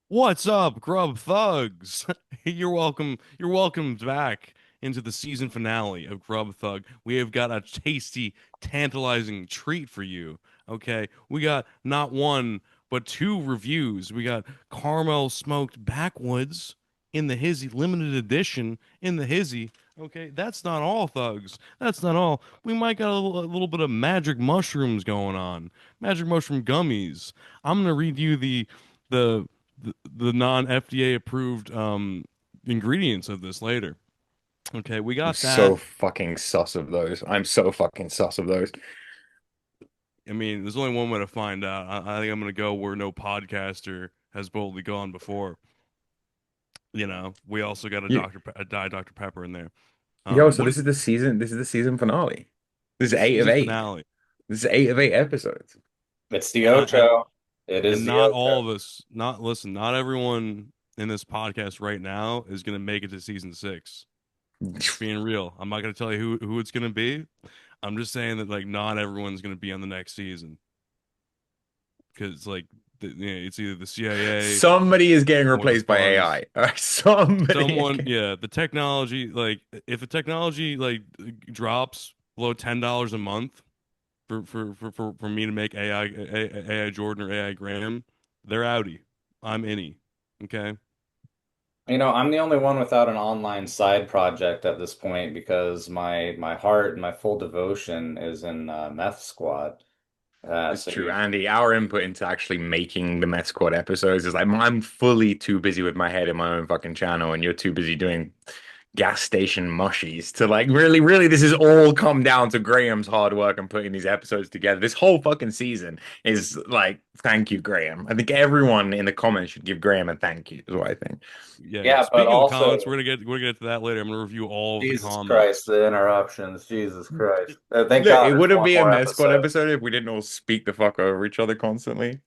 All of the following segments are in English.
What's up, Grub Thugs? You're welcome. You're welcome back into the season finale of Grub Thug. We have got a tasty, tantalizing treat for you. Okay, we got not one but two reviews. We got caramel smoked backwoods in the Hizzy limited edition in the Hizzy. Okay, that's not all, thugs. That's not all. We might got a little bit of magic mushrooms going on. Magic mushroom gummies. I'm gonna read you the the non-FDA approved ingredients of this later. Okay, we I'm got so that. fucking sus of those. I'm so fucking sus of those. I mean, there's only one way to find out. I think I'm gonna go where no podcaster has boldly gone before. We also got a You, A Diet Dr. Pepper in there. yo, so What this is is the season. This is the season finale. This is the eight of season eight. finale? This is 8 of 8 episodes. It's the And I Ocho. It is and the not Ocho. all of us. Not listen. Not everyone in this podcast right now is gonna make it to season 6. Just being real. I'm not gonna tell you who it's gonna be. I'm just saying that like not everyone's gonna be on the next season because like it's either the CIA Somebody is getting or the replaced by funds. AI. All right, somebody is Someone, getting... yeah, the technology like if the technology like drops below $10 a month for me to make AI Jordan or AI Graham, they're outie. I'm innie. Okay. I'm the only one without an online side project at this point because my heart and my full devotion is in Meth Squad. It's So true, you, Andy. Our input into actually making the Meth Squad episodes is like I'm fully too busy with my head in my own fucking channel, and you're too busy doing gas station mushies to like really this has all come down to Graham's hard work and putting these episodes together. This whole fucking season is like thank you, Graham. I think everyone in the comments should give Graham a thank you, is what I think. Yeah, yeah. yeah, but Speaking of the comments, also we're gonna get to that later. I'm gonna review all of the Jesus Christ, comments. the interruptions. Jesus Christ. Thank Look, God it there's wouldn't one be a more Meth Squad episode. episode if we didn't all speak the fuck over each other constantly.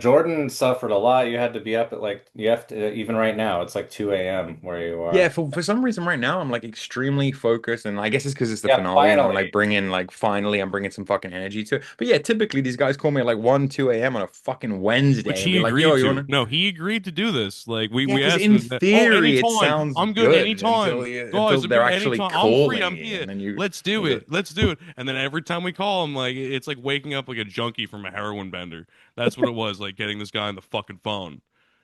Jordan suffered a lot. You had to be up at like you have to even right now. It's like 2 a.m. where you Yeah, are. for some reason right now I'm like extremely focused, and I guess it's because it's the Yeah, finale and I'm like finally. bringing like finally I'm bringing some fucking energy to it. But yeah, typically these guys call me at like 1, 2 a.m. on a fucking Which Wednesday and he be like, yo, agreed you to. wanna... No, he agreed to do this. Like we Yeah, we because asked in him that. Oh, theory it anytime. sounds I'm good good until anytime. you Guys, until I'm they're good actually anytime. I'm free. calling I'm you, here. and then you... Let's do it. Let's do it. And then every time we call him, like it's like waking up like a junkie from a heroin bender. That's what it was like getting this guy on the fucking phone.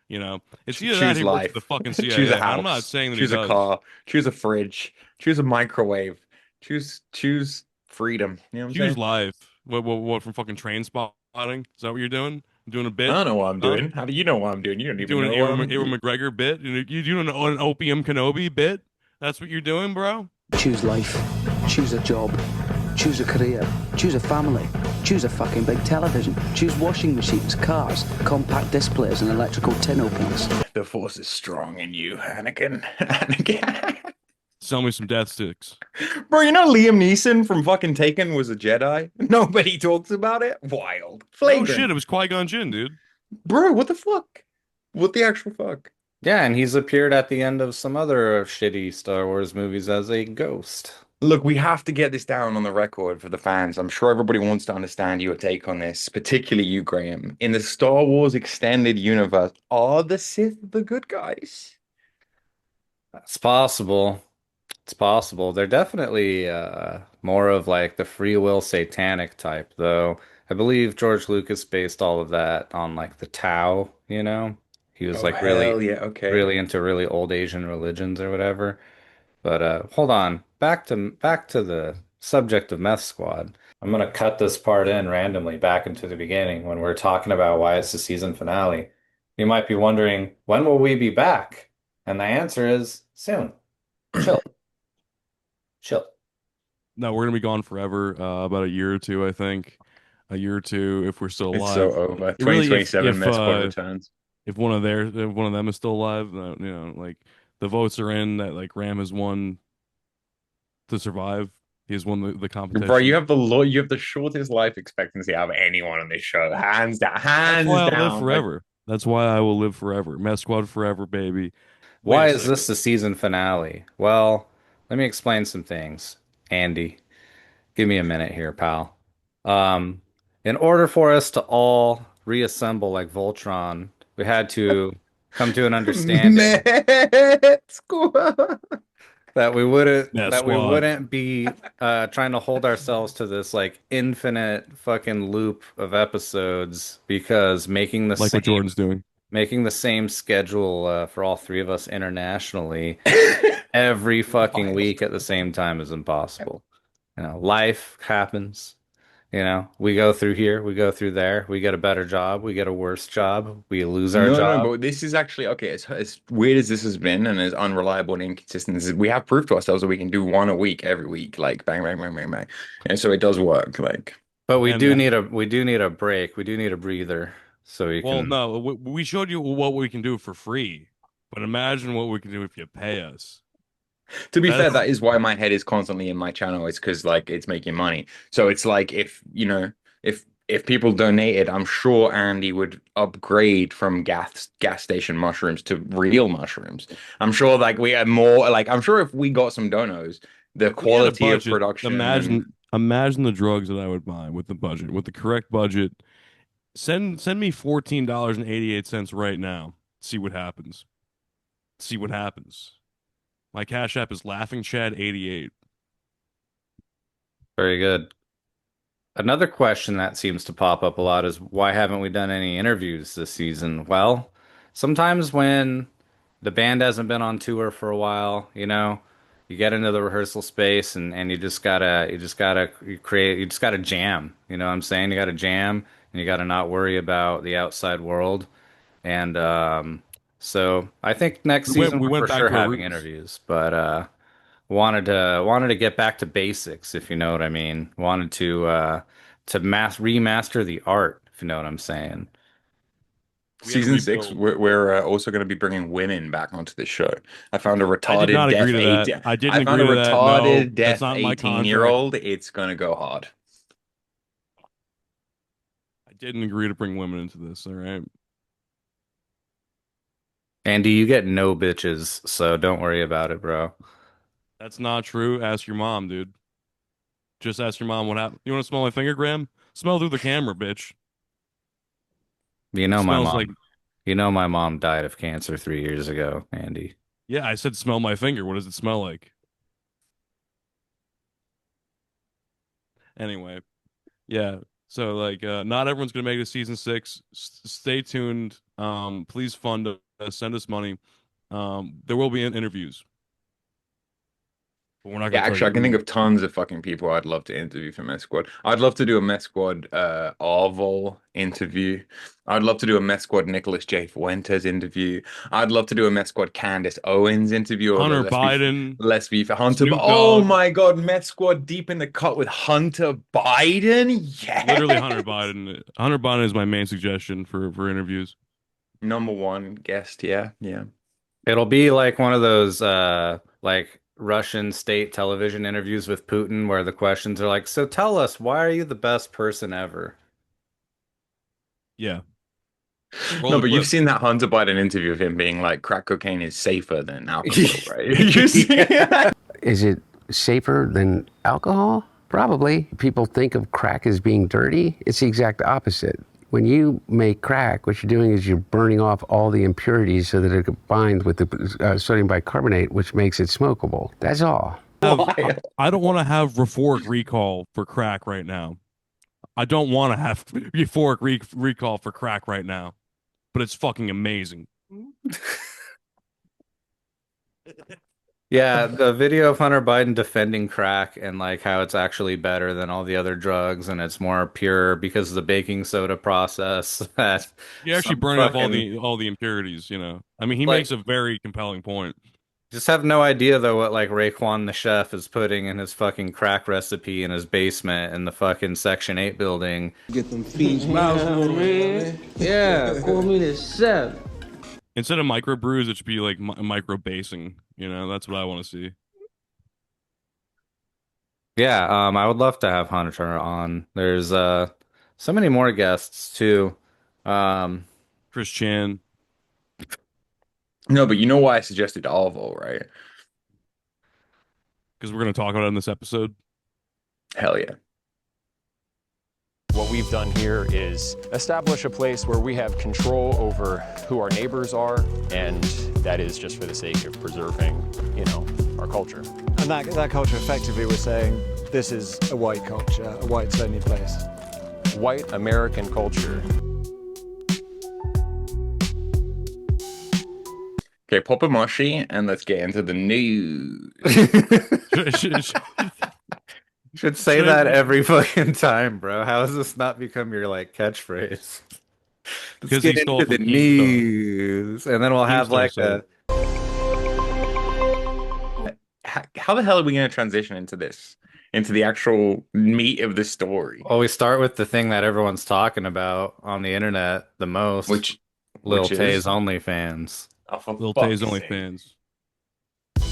It's either that or Choose he works for the life, fucking choose a CIA. I'm not house, saying that he choose a does. car, choose a fridge, choose a microwave, choose freedom. You know what I'm Choose saying? life. What from fucking train spotting? Is that what you're doing? Doing a I bit? don't know what I'm Huh? doing. How do you know what I'm doing? You don't You even doing an know what Ewan McGregor bit? You doing an Opium Kenobi bit? That's what you're doing, bro? Choose life. Choose a job. Choose a career. Choose a family. Choose a fucking big television. Choose washing machines, cars, compact displays, and electrical tin openers. The force is strong in you, Anakin. Anakin. Sell me some death sticks. Bro, you know Liam Neeson from fucking Taken was a Jedi? Nobody talks about it. Wild. No shit, Flagrant. it was Qui-Gon Jinn, dude. Bro, what the fuck? What the actual fuck? Yeah, and he's appeared at the end of some other shitty Star Wars movies as a ghost. Look, we have to get this down on the record for the fans. I'm sure everybody wants to understand your take on this, particularly you, Graham. In the Star Wars extended universe, are the Sith the good guys? It's possible. It's possible. They're definitely more of like the free will satanic type, though. I believe George Lucas based all of that on like the Tao, you know? He was Oh, like really, hell yeah. Okay. really into really old Asian religions or whatever. But hold on. Back to the subject of Meth Squad. I'm gonna cut this part in randomly back into the beginning when we're talking about why it's the season finale. You might be wondering, when will we be back? And the answer is soon. Chill. Chill. No, we're gonna be gone forever. About a year or two, I think. A year or two, if we're still It's so alive. over. It really, if 2027 Met Squad returns. if one of them is still alive, like the votes are in that like Ram has won to survive. He has won the Bro, competition. you have the shortest life expectancy out of anyone on this show, hands down, That's hands why I'll live down. Like, forever. That's why I will live forever. Meth Squad forever, baby. Wait Why a is this second. the season finale? Well, let me explain some things. Andy, give me a minute here, pal. Um, in order for us to all reassemble like Voltron, we had to come to an understanding Meth Squad. Meth that we Squad, wouldn't be trying to hold ourselves to this like infinite fucking loop of episodes because like what Jordan's doing. making the same schedule for all three of us internationally every fucking Wild. week at the same time is impossible. You know, life happens. You know, we go through here, we go through there, we get a better job, we get a worse job, we lose our No, job. but this is actually okay. As weird as this has been and as unreliable and inconsistent as we have proved to ourselves that we can do one a week every week, like bang, bang, bang, bang, bang. And so it does work. Like, But And we do need a break. We do need a breather so we well, can. no, we showed you what we can do for free, but imagine what we can do if you pay us. to be fair, That's that is why my head is constantly in my channel. It's because like it's making money. So it's like if you know if people donated, I'm sure Andy would upgrade from gas station mushrooms to real mushrooms. I'm sure like we had more like I'm sure if we got some donos, the if we had a quality of budget. production and Imagine the drugs that I would buy with the budget, with the correct budget. Send me $14.88 right now. See what happens. See what happens. My Cash App is Laughing Chad 88. Very good. Another question that seems to pop up a lot is why haven't we done any interviews this season? Well, sometimes when the band hasn't been on tour for a while, you know, you get into the rehearsal space and you just gotta jam. You know what I'm saying? You gotta jam and you gotta not worry about the outside world. And so I think next season We we're went for back sure to our having roots. interviews, but wanted to get back to basics, if you know what I mean. Wanted to remaster the art, if you know what I'm saying. We had to season six, rebuild. we're also going to be bringing women back onto this show. I found a I did retarded not agree deaf to that. 18. I didn't I found a agree to that. No, retarded that's deaf not in my 18 year contract. old. It's going to go hard. I didn't agree to bring women into this. All right. Andy, you get no bitches, so don't worry about it, bro. That's not true. Ask your mom, dude. Just ask your mom what happened. You want to smell my finger, Graham? Smell through the camera, bitch. You It know my smells like, mom. You know my mom died of cancer 3 years ago, Andy. yeah, I said smell my finger. What does it smell like? Anyway, yeah. So like not everyone's gonna make it to season six. Stay tuned. Please fund us, send us money. There will be interviews, but we're not Yeah, gonna tell actually, you I can think who. of tons of fucking people I'd love to interview for Meth Squad. I'd love to do a Meth Squad Arval interview. I'd love to do a Meth Squad Nicholas J. Fuentes interview. I'd love to do a Meth Squad Candace Owens interview. Or Hunter Biden, let's be for Hunter. Snoop Oh Dogg, my God, Meth Squad deep in the cut with Hunter Biden. literally Hunter Yes, Biden. Hunter Biden is my main suggestion for interviews. number one guest. Yeah, yeah. It'll be like one of those like Russian state television interviews with Putin where the questions are like, "So tell us, why are you the best person ever?" Yeah, roll No, the but you've clip. seen that Hunter Biden interview of him being like, crack cocaine is safer than alcohol, right? You see Yeah. that? Is it safer than alcohol? Probably. People think of crack as being dirty. It's the exact opposite. When you make crack, what you're doing is you're burning off all the impurities so that it combines with the sodium bicarbonate, which makes it smokable. That's all. I don't want to have euphoric recall for crack right now. I don't want to have euphoric recall for crack right now, but it's fucking amazing. Yeah, the video of Hunter Biden defending crack and like how it's actually better than all the other drugs and it's more pure because of the baking soda process that You actually some burn off fucking all the impurities, you know. I mean, he like makes a very compelling point. just have no idea though what like Raekwon the chef is putting in his fucking crack recipe in his basement in the fucking Section 8 building. Get them fiends mouse man. Yeah, call me the chef. Instead of microbrews, it should be like micro basing. You know, that's what I want to see. Yeah, I would love to have Hunter on. There's so many more guests too. Um, Chris Chan. No, but you know why I suggested Arval, right? Because we're going to talk about it in this episode. Hell yeah. What we've done here is establish a place where we have control over who our neighbors are, and that is just for the sake of preserving, our culture. And that culture, effectively, we're saying this is a white culture, a whites only place. White American culture. Okay, pop a mushy and let's get into the news. should say that every fucking time, bro. How has this not become your like catchphrase? Let's get he stole into the from Keemstar. news, and then we'll have Keemstar like said How the hell are we going to transition into this? Into the actual meat of the story? Well, we start with the thing that everyone's talking about on the internet the most, Which Lil is Tay's OnlyFans. Oh, for Lil Tay's fuck's only sake. fans.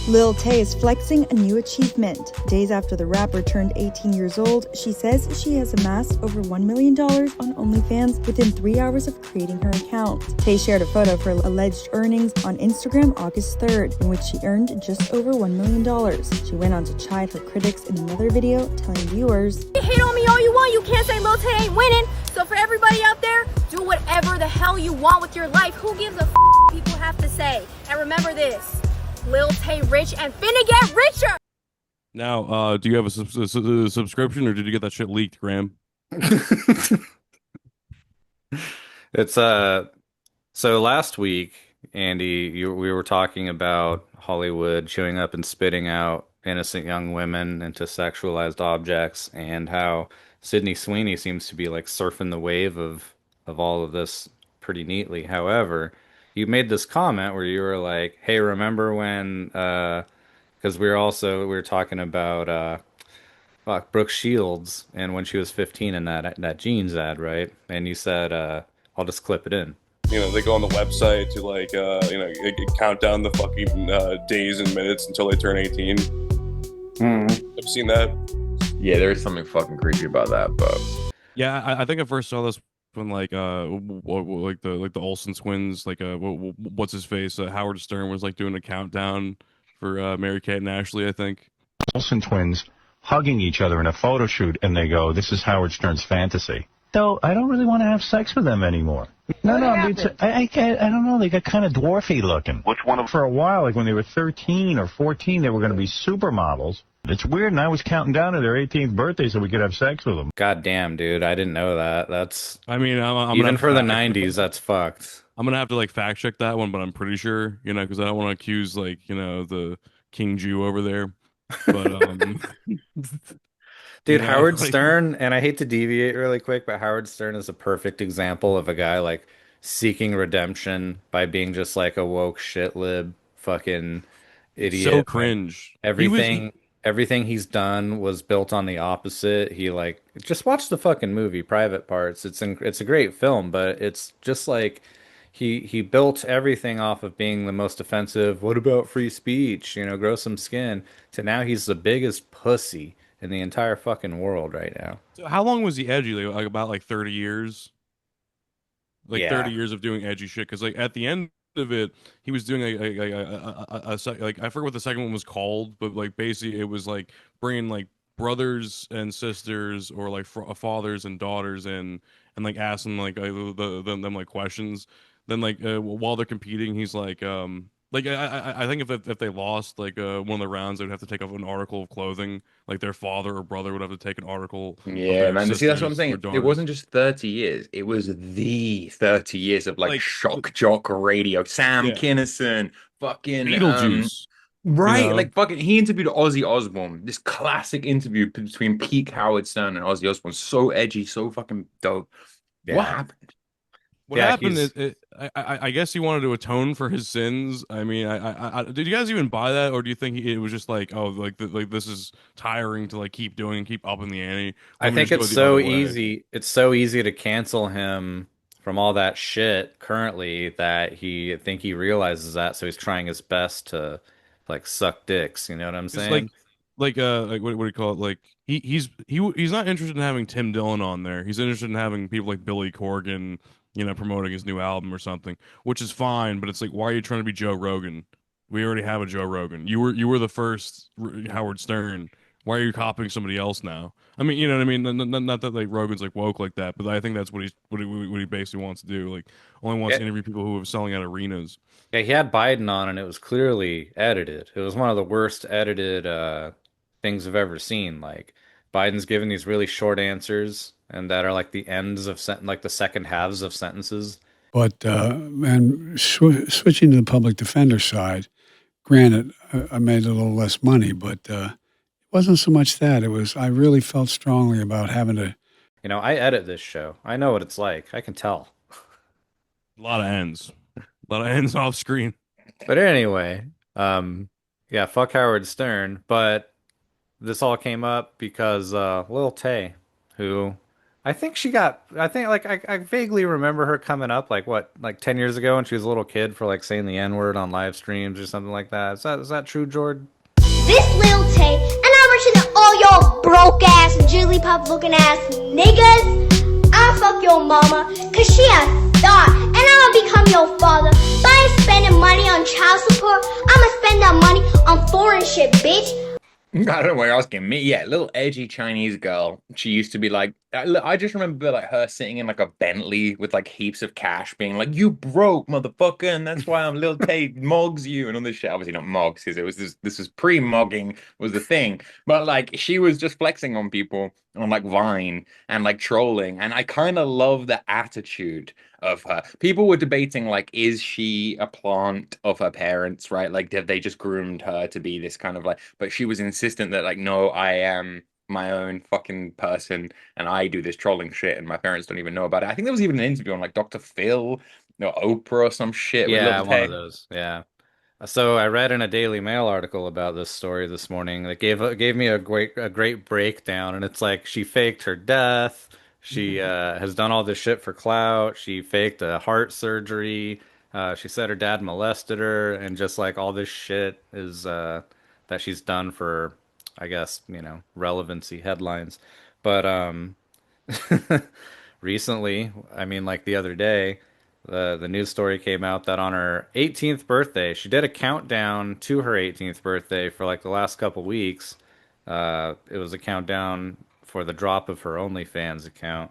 Lil Tay is flexing a new achievement. Days after the rapper turned 18 years old, she says she has amassed over $1 million on OnlyFans within 3 hours of creating her account. Tay shared a photo of her alleged earnings on Instagram August 3rd, in which she earned just over $1 million. She went on to chide her critics in another video, telling viewers, You hate on me all you want, you can't say Lil Tay ain't winning. So for everybody out there, do whatever the hell you want with your life. Who gives a f people have to say? And remember this. Lil Tay rich and finna get richer. Now, do you have a subscription, or did you get that shit leaked, Graham? It's so last week, Andy, we were talking about Hollywood chewing up and spitting out innocent young women into sexualized objects, and how Sydney Sweeney seems to be like surfing the wave of all of this pretty neatly. However, you made this comment where you were like, "Hey, remember when?" Because we were talking about Brooke Shields and when she was 15 in that jeans ad, right? And you said, "I'll just clip it in." They go on the website to like count down the fucking days and minutes until they turn 18. I've seen that. Yeah, there is something fucking creepy about that, but Yeah, I think I first saw this when like the Olsen twins, like what's his face, Howard Stern was like doing a countdown for Mary Kate and Ashley, I think. Olsen twins hugging each other in a photo shoot, and they go, "This is Howard Stern's fantasy." Though I don't really want to have sex with them anymore. No, I don't know. They got kind of dwarfy looking. Which one of? For a while, like when they were 13 or 14, they were going to be supermodels. It's weird, and I was counting down to their 18th birthday so we could have sex with them. God damn, dude, I didn't know that. That's I mean, I'm even gonna for the 90s, that's fucked. I'm gonna have to like fact check that one, but I'm pretty sure, because I don't want to accuse like the King Jew over there. But Dude, you know, Howard like- Stern, and I hate to deviate really quick, but Howard Stern is a perfect example of a guy like seeking redemption by being just like a woke shit lib fucking idiot. so cringe. Everything he's done was built on the opposite. He like just watch the fucking movie Private Parts. It's a great film, but it's just like he built everything off of being the most offensive. What about free speech? Grow some skin. To now he's the biggest pussy in the entire fucking world right now. So how long was he edgy? Like about like 30 years? Like Yeah. 30 years of doing edgy shit. Because like at the end of it, he was doing like I forget what the second one was called, but like basically it was like bringing like brothers and sisters or like fathers and daughters in, and like asking like them like questions. Then like while they're competing, he's like I think if they lost like one of the rounds, they would have to take off an article of clothing. Like their father or brother would have to take an article. yeah, man. See, that's what I'm saying. It daughters. wasn't just 30 years. It was the 30 years of like shock jock radio. Sam Yeah. Kinison, fucking Beetlejuice. right? You know? Like fucking, he interviewed Ozzy Osbourne. This classic interview between peak Howard Stern and Ozzy Osbourne. So edgy, so fucking dope. Yeah. What happened? What happened is, I guess he wanted to atone for his sins. I mean, did you guys even buy that, or do you think it was just like, oh, like this is tiring to like keep doing and keep up in the ante? I think it's so easy. It's so easy to cancel him from all that shit currently that I think he realizes that, so he's trying his best to like suck dicks. You know what I'm saying? Like, like what do you call it? Like he's not interested in having Tim Dillon on there. He's interested in having people like Billy Corgan, promoting his new album or something, which is fine. But it's like, why are you trying to be Joe Rogan? We already have a Joe Rogan. You were the first Howard Stern. Why are you copying somebody else now? I mean, you know what I mean? Not that like Rogan's like woke like that, but I think that's what he basically wants to do. Like, only wants Yeah, to interview people who are selling out arenas. yeah, he had Biden on, and it was clearly edited. It was one of the worst edited things I've ever seen. Like Biden's giving these really short answers, and that are like the ends of like the second halves of sentences. But and switching to the public defender side, granted, I made a little less money, but it wasn't so much that. It was I really felt strongly about having to. I edit this show. I know what it's like. I can tell. A lot of ends, a lot of ends off screen. But anyway, yeah, fuck Howard Stern. But this all came up because Lil Tay, who I think like I vaguely remember her coming up like what, like 10 years ago when she was a little kid for like saying the N-word on live streams or something like that. Is that true, Jord? This Lil Tay, and I'm richer than all y'all broke ass, jigglypuff looking ass niggas. I'll fuck your mama, cause she a thought, and I'ma become your father. If I ain't spending money on child support, I'ma spend that money on foreign shit, bitch. I don't know why you're asking me. Yeah, little edgy Chinese girl. She used to be like, I just remember like her sitting in like a Bentley with like heaps of cash, being like, "You broke, motherfucker," and that's why I'm Lil Tay mogs you and all this shit. Obviously not mogs, because it was this was pre-mogging was the thing. But like she was just flexing on people on like Vine and like trolling, and I kind of love the attitude of her. People were debating like, is she a plant of her parents, right? Like, did they just groomed her to be this kind of like? But she was insistent that like, no, I am my own fucking person, and I do this trolling shit, and my parents don't even know about it. I think there was even an interview on like Dr. Phil, Oprah or some shit with Yeah, Lil one of Tay. those. Yeah. So I read in a Daily Mail article about this story this morning that gave me a great breakdown, and it's like she faked her death. She has done all this shit for clout. She faked a heart surgery. She said her dad molested her, and just like all this shit is that she's done for, I guess, relevancy headlines. But recently, I mean, like the other day, the news story came out that on her 18th birthday, she did a countdown to her 18th birthday for like the last couple weeks. It was a countdown for the drop of her OnlyFans account,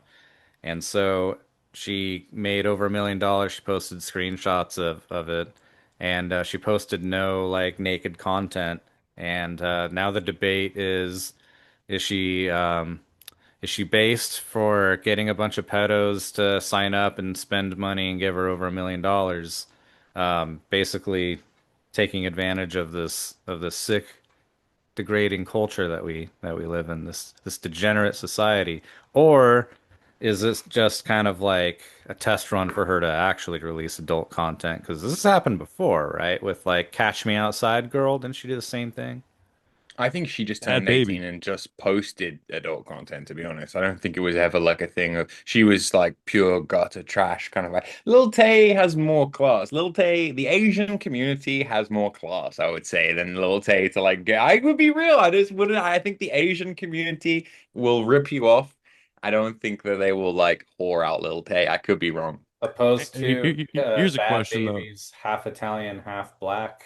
and so she made over $1 million. She posted screenshots of it, and she posted no like naked content. And now the debate is she is she based for getting a bunch of pedos to sign up and spend money and give her over $1 million? Basically taking advantage of this sick, degrading culture that we live in, this degenerate society, or is this just kind of like a test run for her to actually release adult content? Because this has happened before, right? With like Catch Me Outside Girl, didn't she do the same thing? I think she just Bad turned 18 baby. and just posted adult content, to be honest. I don't think it was ever like a thing of she was like pure gutter trash kind of like. Lil Tay has more class. Lil Tay, the Asian community has more class, I would say, than Lil Tay to like get. I would be real. I just wouldn't. I think the Asian community will rip you off. I don't think that they will like whore out Lil Tay. I could be wrong. Opposed to Here's a Bad question though. Baby's half Italian, half black.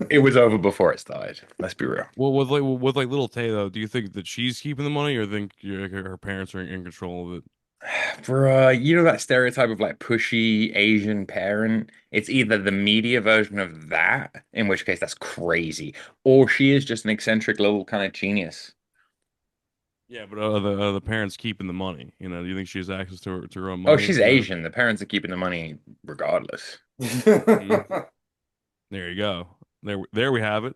It was over before it started. Let's be real. Well, with like little Tay though, do you think that she's keeping the money, or think her parents are in control of it? You know that stereotype of like pushy Asian parent? It's either the media version of that, in which case that's crazy, or she is just an eccentric little kind of genius. Yeah, but are the parents keeping the money? Do you think she has access to her own Oh, money? she's Asian. The parents are keeping the money regardless. Mhm. There you go. There we have it.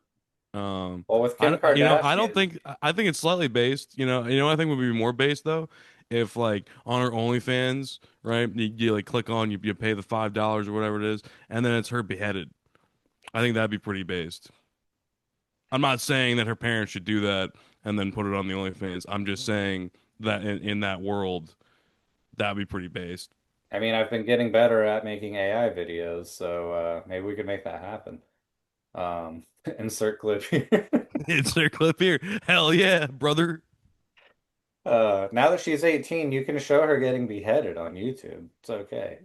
Well, with I Kim don't- I don't Kardashian, think I think it's slightly based. I think would be more based though, if like on her OnlyFans, right? You like click on you pay the $5 or whatever it is, and then it's her beheaded. I think that'd be pretty based. I'm not saying that her parents should do that and then put it on the OnlyFans. I'm just saying that in that world, that'd be pretty based. I mean, I've been getting better at making AI videos, so maybe we could make that happen. Insert clip here. It's their clip here. Hell yeah, brother. Now that she's 18, you can show her getting beheaded on YouTube. It's okay.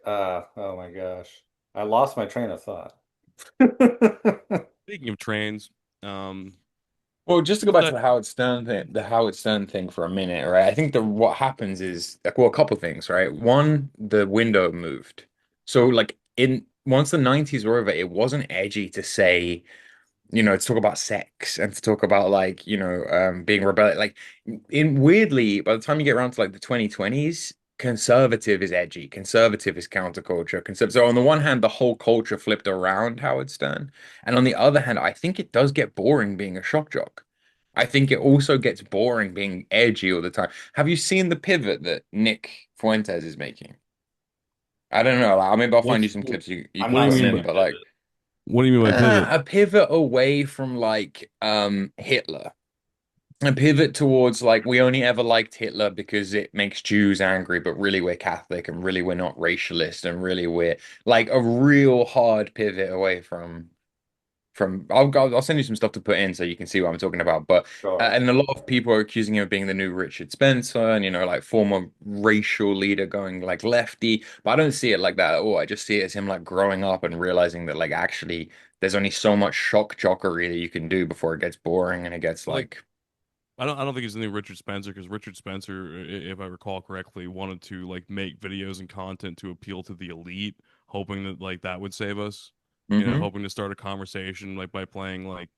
Oh my gosh. I lost my train of thought. Speaking of trains, Well, just to go back to the Howard Stern thing for a minute, right? I think what happens is like, well, a couple things, right? One, the window moved. So like in once the 90s were over, it wasn't edgy to say, to talk about sex and to talk about like, being rebellious. Like in weirdly, by the time you get around to like the 2020s, conservative is edgy, conservative is counterculture. So on the one hand, the whole culture flipped around Howard Stern. And on the other hand, I think it does get boring being a shock jock. I think it also gets boring being edgy all the time. Have you seen the pivot that Nick Fuentes is making? I don't know. Like, maybe I'll find you some clips you I'm can not put seeing in, the but like, what do you mean by pivot? a pivot away from like Hitler. A pivot towards like we only ever liked Hitler because it makes Jews angry, but really we're Catholic and really we're not racialist and really we're like a real hard pivot away from I'll send you some stuff to put in so you can see what I'm talking about. But Sure. and a lot of people are accusing him of being the new Richard Spencer and like former racial leader going like lefty. But I don't see it like that at all. I just see it as him like growing up and realizing that like actually there's only so much shock jockery that you can do before it gets boring and it gets like I don't think he's the new Richard Spencer because Richard Spencer, if I recall correctly, wanted to like make videos and content to appeal to the elite, hoping that like that would save us. Hoping to start a conversation like by playing like,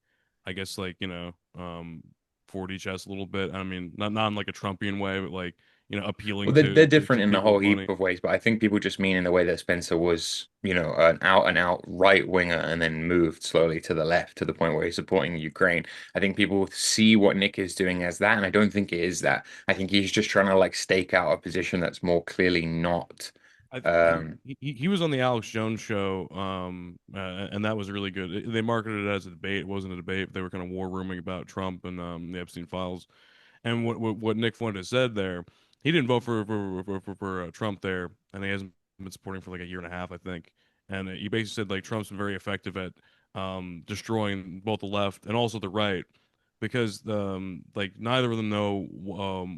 I guess like 4D chess a little bit. I mean, not in like a Trumpian way, but like appealing Well, to they're different in a people whole with money. heap of ways, but I think people just mean in the way that Spencer was, an out and out right winger and then moved slowly to the left to the point where he's supporting Ukraine. I think people see what Nick is doing as that, and I don't think it is that. I think he's just trying to like stake out a position that's more clearly not. He was on the Alex Jones show, and that was really good. They marketed it as a debate. It wasn't a debate. They were kind of war rooming about Trump and the Epstein files. And what Nick Fuentes said there, he didn't vote for Trump there, and he hasn't been supporting for like a year and a half, I think. And he basically said like Trump's been very effective at destroying both the left and also the right because like neither of them know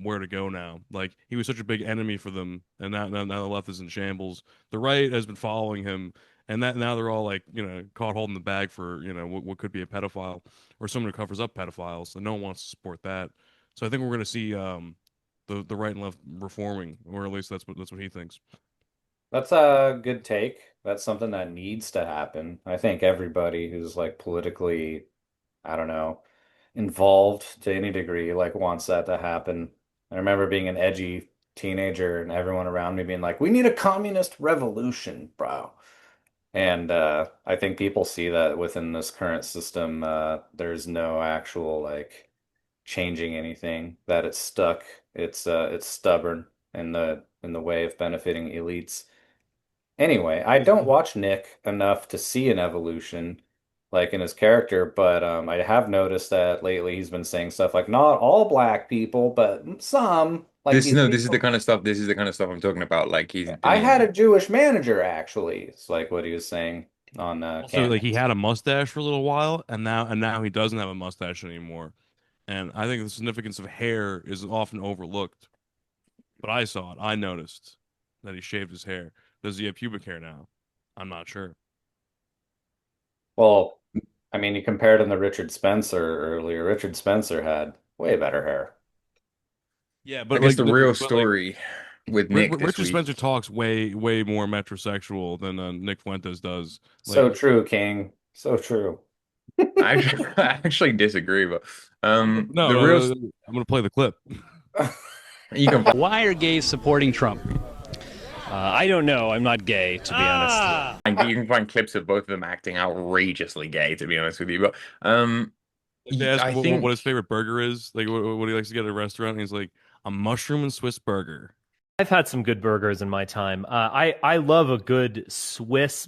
where to go now. Like he was such a big enemy for them, and now the left is in shambles. The right has been following him, and that now they're all like caught holding the bag for what could be a pedophile or someone who covers up pedophiles, and no one wants to support that. So I think we're going to see the right and left reforming, or at least that's what he thinks. That's a good take. That's something that needs to happen. I think everybody who's like politically, I don't know, involved to any degree, like wants that to happen. I remember being an edgy teenager and everyone around me being like, "We need a communist revolution, bro." And I think people see that within this current system, there's no actual like changing anything, that it's stuck. It's stubborn in the way of benefiting elites. Anyway, I don't watch Nick enough to see an evolution like in his character, but I have noticed that lately he's been saying stuff like not all black people, but some. Like this he's no, this is the kind of stuff. This is the kind of stuff I'm talking about. Like he's I been, had a Jewish manager actually. It's like what he was saying on Also, like he Candace. had a mustache for a little while, and now he doesn't have a mustache anymore. And I think the significance of hair is often overlooked. But I saw it. I noticed that he shaved his hair. Does he have pubic hair now? I'm not sure. Well, I mean, you compared him to Richard Spencer earlier. Richard Spencer had way better hair. Yeah, I but guess like, the real but like story with Nick this Richard Spencer week. talks way more metrosexual than Nick Fuentes does. So Like, true, King. So true. I actually disagree, but no, the real I'm gonna play the clip. you can Why are gays supporting Trump? I don't know. I'm not gay, to be honest. and you can find clips of both of them acting outrageously gay, to be honest with you. But They ask I him think what his favorite burger is, like what he likes to get at a restaurant. And he's like a mushroom and Swiss burger. I've had some good burgers in my time. I love a good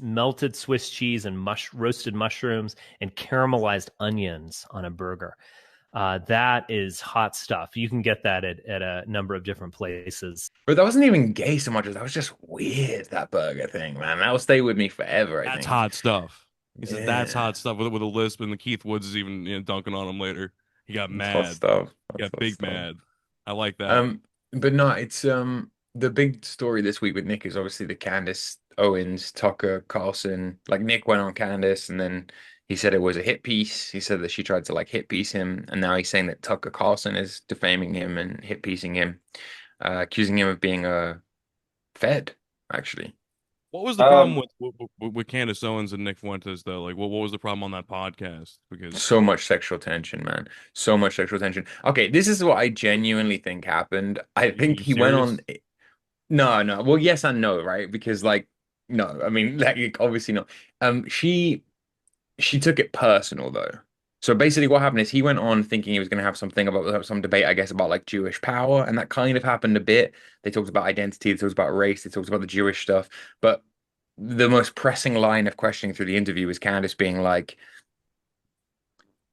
melted Swiss cheese and roasted mushrooms and caramelized onions on a burger. That is hot stuff. You can get that at a number of different places. But that wasn't even gay so much as that was just weird, that burger thing, man. That'll stay with me forever, I That's think. hot stuff. He says that's Yeah. hot stuff with a lisp, and the Keith Woods is even dunking on him later. He got That's hot mad. stuff. He That's got hot big stuff. mad. I like that. But no, it's the big story this week with Nick is obviously the Candace Owens, Tucker Carlson. Like Nick went on Candace and then he said it was a hit piece. He said that she tried to like hit piece him, and now he's saying that Tucker Carlson is defaming him and hit piecing him, accusing him of being a fed, actually. What was the problem with Candace Owens and Nick Fuentes though? Like, what was the problem on that podcast? Because So much sexual tension, man. So much sexual tension. Okay, this is what I genuinely think happened. I think you he went serious? on. No, no. Well, yes and no, right? Because like, no, I mean, like, obviously not. She took it personal though. So basically, what happened is he went on thinking he was going to have something about some debate, I guess, about like Jewish power, and that kind of happened a bit. They talked about identity, they talked about race, they talked about the Jewish stuff, but the most pressing line of questioning through the interview was Candace being like,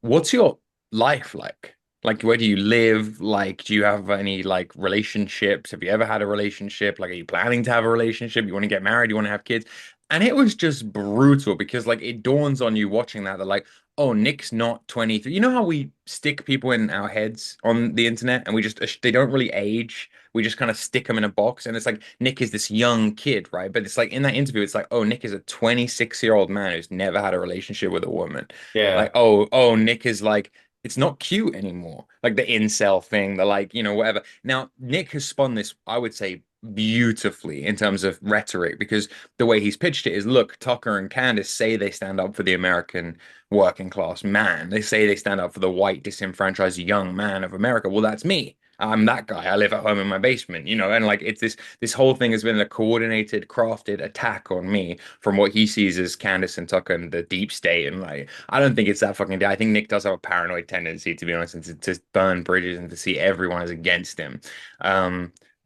what's your life like? Like, where do you live? Like, do you have any like relationships? Have you ever had a relationship? Like, are you planning to have a relationship? You want to get married? You want to have kids? And it was just brutal because like it dawns on you watching that like, oh, Nick's not 23. You know how we stick people in our heads on the internet and we just they don't really age. We just kind of stick them in a box. And it's like Nick is this young kid, right? But it's like in that interview, it's like, oh, Nick is a 26-year-old man who's never had a relationship with a woman. Yeah. Like, oh, Nick is like, it's not cute anymore. Like the incel thing, the like, whatever. Now, Nick has spun this, I would say, beautifully in terms of rhetoric, because the way he's pitched it is, look, Tucker and Candace say they stand up for the American working class man. They say they stand up for the white, disenfranchised young man of America. Well, that's me. I'm that guy. I live at home in my basement, and like it's this whole thing has been a coordinated, crafted attack on me from what he sees as Candace and Tucker and the deep state. And like, I don't think it's that fucking. I think Nick does have a paranoid tendency, to be honest, and to burn bridges and to see everyone as against him.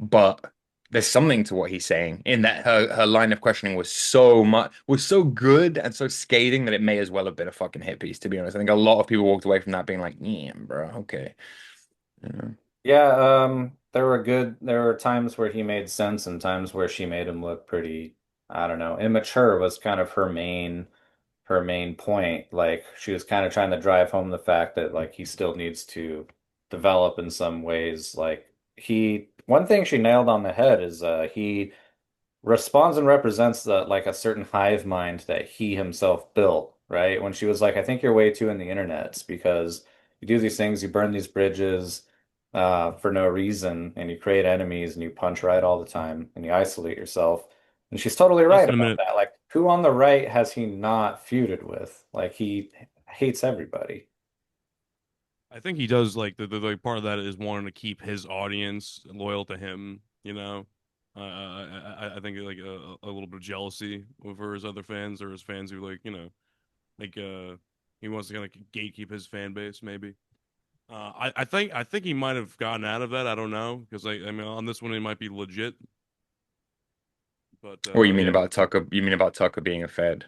But there's something to what he's saying in that her line of questioning was so good and so scathing that it may as well have been a fucking hit piece, to be honest. I think a lot of people walked away from that being like, yeah, bro, okay. Yeah, there were times where he made sense and times where she made him look pretty, I don't know, immature was kind of her main point. Like she was kind of trying to drive home the fact that like he still needs to develop in some ways. Like one thing she nailed on the head is he responds and represents like a certain hive mind that he himself built, right? When she was like, I think you're way too in the internets because you do these things, you burn these bridges for no reason, and you create enemies and you punch right all the time and you isolate yourself. And she's totally less right than a about minute. that. Like, who on the right has he not feuded with? Like, he hates everybody. I think he does like the like part of that is wanting to keep his audience loyal to him. I think like a little bit of jealousy over his other fans or his fans who like like he wants to kind of gatekeep his fan base maybe. I think he might have gotten out of that. I don't know because I mean on this one he might be legit, but What you mean yeah. about Tucker? You mean about Tucker being a Fed?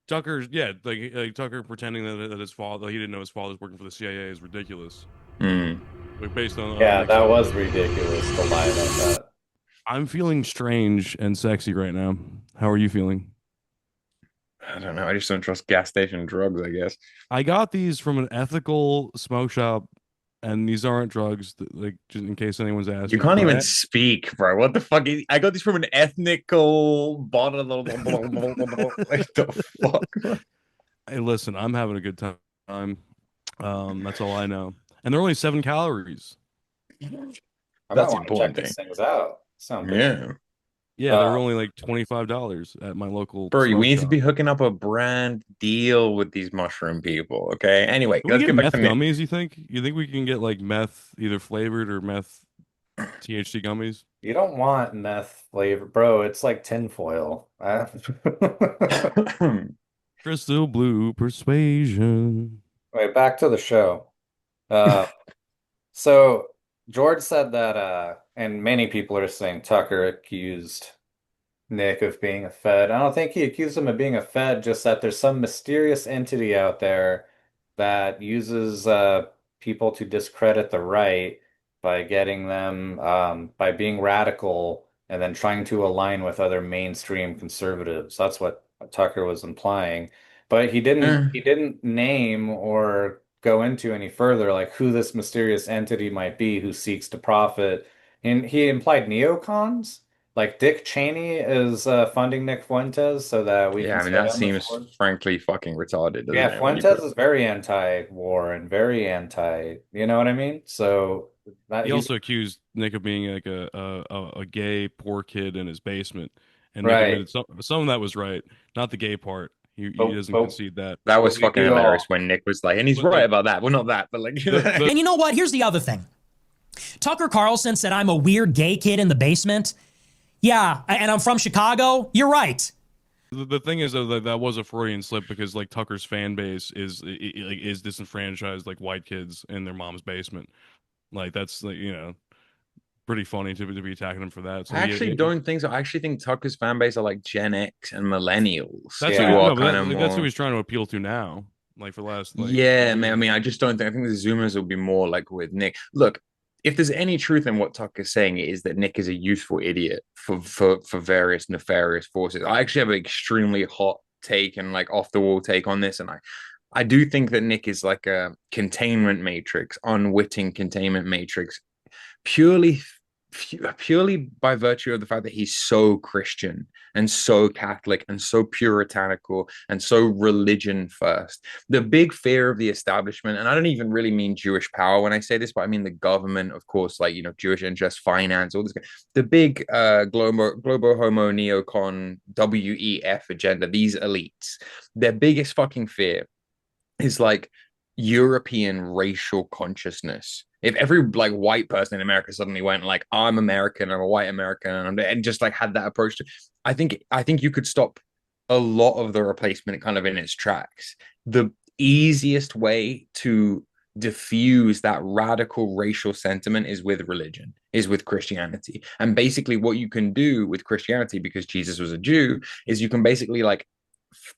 Tucker's yeah, like Tucker pretending that his father he didn't know his father's working for the CIA is ridiculous. Hmm. Like based on Yeah, Nick's that was ridiculous to lie about that. I'm feeling strange and sexy right now. How are you feeling? I don't know. I just don't trust gas station drugs, I guess. I got these from an ethical smoke shop, and these aren't drugs. Like just in case anyone's You asking, can't but even speak, bro. What the fuck? I got this from an ethnical bottle. What the fuck? hey, listen, I'm having a good time. That's all I know, and they're only 7 calories. I might That's the want to check important thing. these things out. Sound pretty. Yeah. Yeah, they were only like $25 at my local Bro, we smoke need to shop. be hooking up a brand deal with these mushroom people, okay? Anyway, Can we let's get get back meth to Nick. gummies? You think? You think we can get like meth either flavored or meth THC gummies? You don't want meth flavor, bro. It's like tinfoil. Crystal blue persuasion. Wait, back to the show. Uh, so George said that, and many people are saying Tucker accused Nick of being a Fed. I don't think he accused him of being a Fed, just that there's some mysterious entity out there that uses people to discredit the right by getting them by being radical and then trying to align with other mainstream conservatives. That's what Tucker was implying. But he didn't name or go into any further like who this mysterious entity might be who seeks to profit. And he implied neocons, like Dick Cheney is funding Nick Fuentes so that we Yeah, can I mean stay that on the seems board. frankly fucking retarded, doesn't Yeah, it? When you put Fuentes is very anti-war and very anti, you know what I mean? So that He he's also accused Nick of being like a gay poor kid in his basement, and Nick right. admitted some of that was right, not the gay part. He But doesn't but concede that. that but was we fucking do hilarious all. when Nick was like, and he's But right like about that. Well, not that, but like the And you know what? Here's the other thing. Tucker Carlson said I'm a weird gay kid in the basement. Yeah, and I'm from Chicago. You're right. the thing is though that that was a Freudian slip because like Tucker's fan base is disenfranchised like white kids in their mom's basement. Like that's like pretty funny to be attacking him for that. So I actually don't think so. I actually think Tucker's fan base are like Gen X and millennials that's who who are no, but kind of that's who more. he's trying to appeal to now. Like for the last Yeah, man. I year. mean, I just don't think. I think the Zoomers will be more like with Nick. Look, if there's any truth in what Tucker's saying, it is that Nick is a useful idiot for various nefarious forces. I actually have an extremely hot take and like off the wall take on this, and I do think that Nick is like a containment matrix, unwitting containment matrix, purely purely by virtue of the fact that he's so Christian and so Catholic and so puritanical and so religion first. The big fear of the establishment, and I don't even really mean Jewish power when I say this, but I mean the government, of course, like Jewish interest, finance, all this. The big global homo neocon WEF agenda, these elites, their biggest fucking fear is like European racial consciousness. If every like white person in America suddenly went like, I'm American, I'm a white American, and just like had that approach to, I think you could stop a lot of the replacement kind of in its tracks. The easiest way to diffuse that radical racial sentiment is with religion, is with Christianity. And basically what you can do with Christianity, because Jesus was a Jew, is you can basically like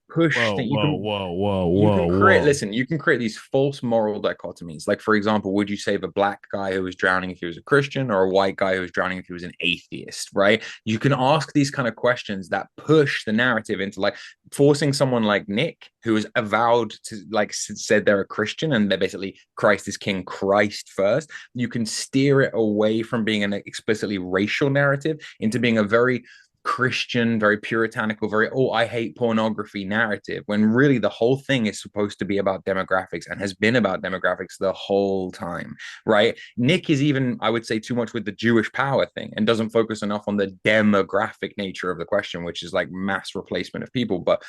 push Whoa, that you whoa, can whoa, whoa, you whoa, can create whoa. listen you can create these false moral dichotomies, like for example, would you save a black guy who was drowning if he was a Christian, or a white guy who was drowning if he was an atheist, right? You can ask these kind of questions that push the narrative into like forcing someone like Nick, who is avowed to like said they're a Christian and they're basically Christ is king, Christ first. You can steer it away from being an explicitly racial narrative into being a very Christian, very puritanical, very, oh, I hate pornography narrative, when really the whole thing is supposed to be about demographics and has been about demographics the whole time, right? Nick is even, I would say, too much with the Jewish power thing and doesn't focus enough on the demographic nature of the question, which is like mass replacement of people. But,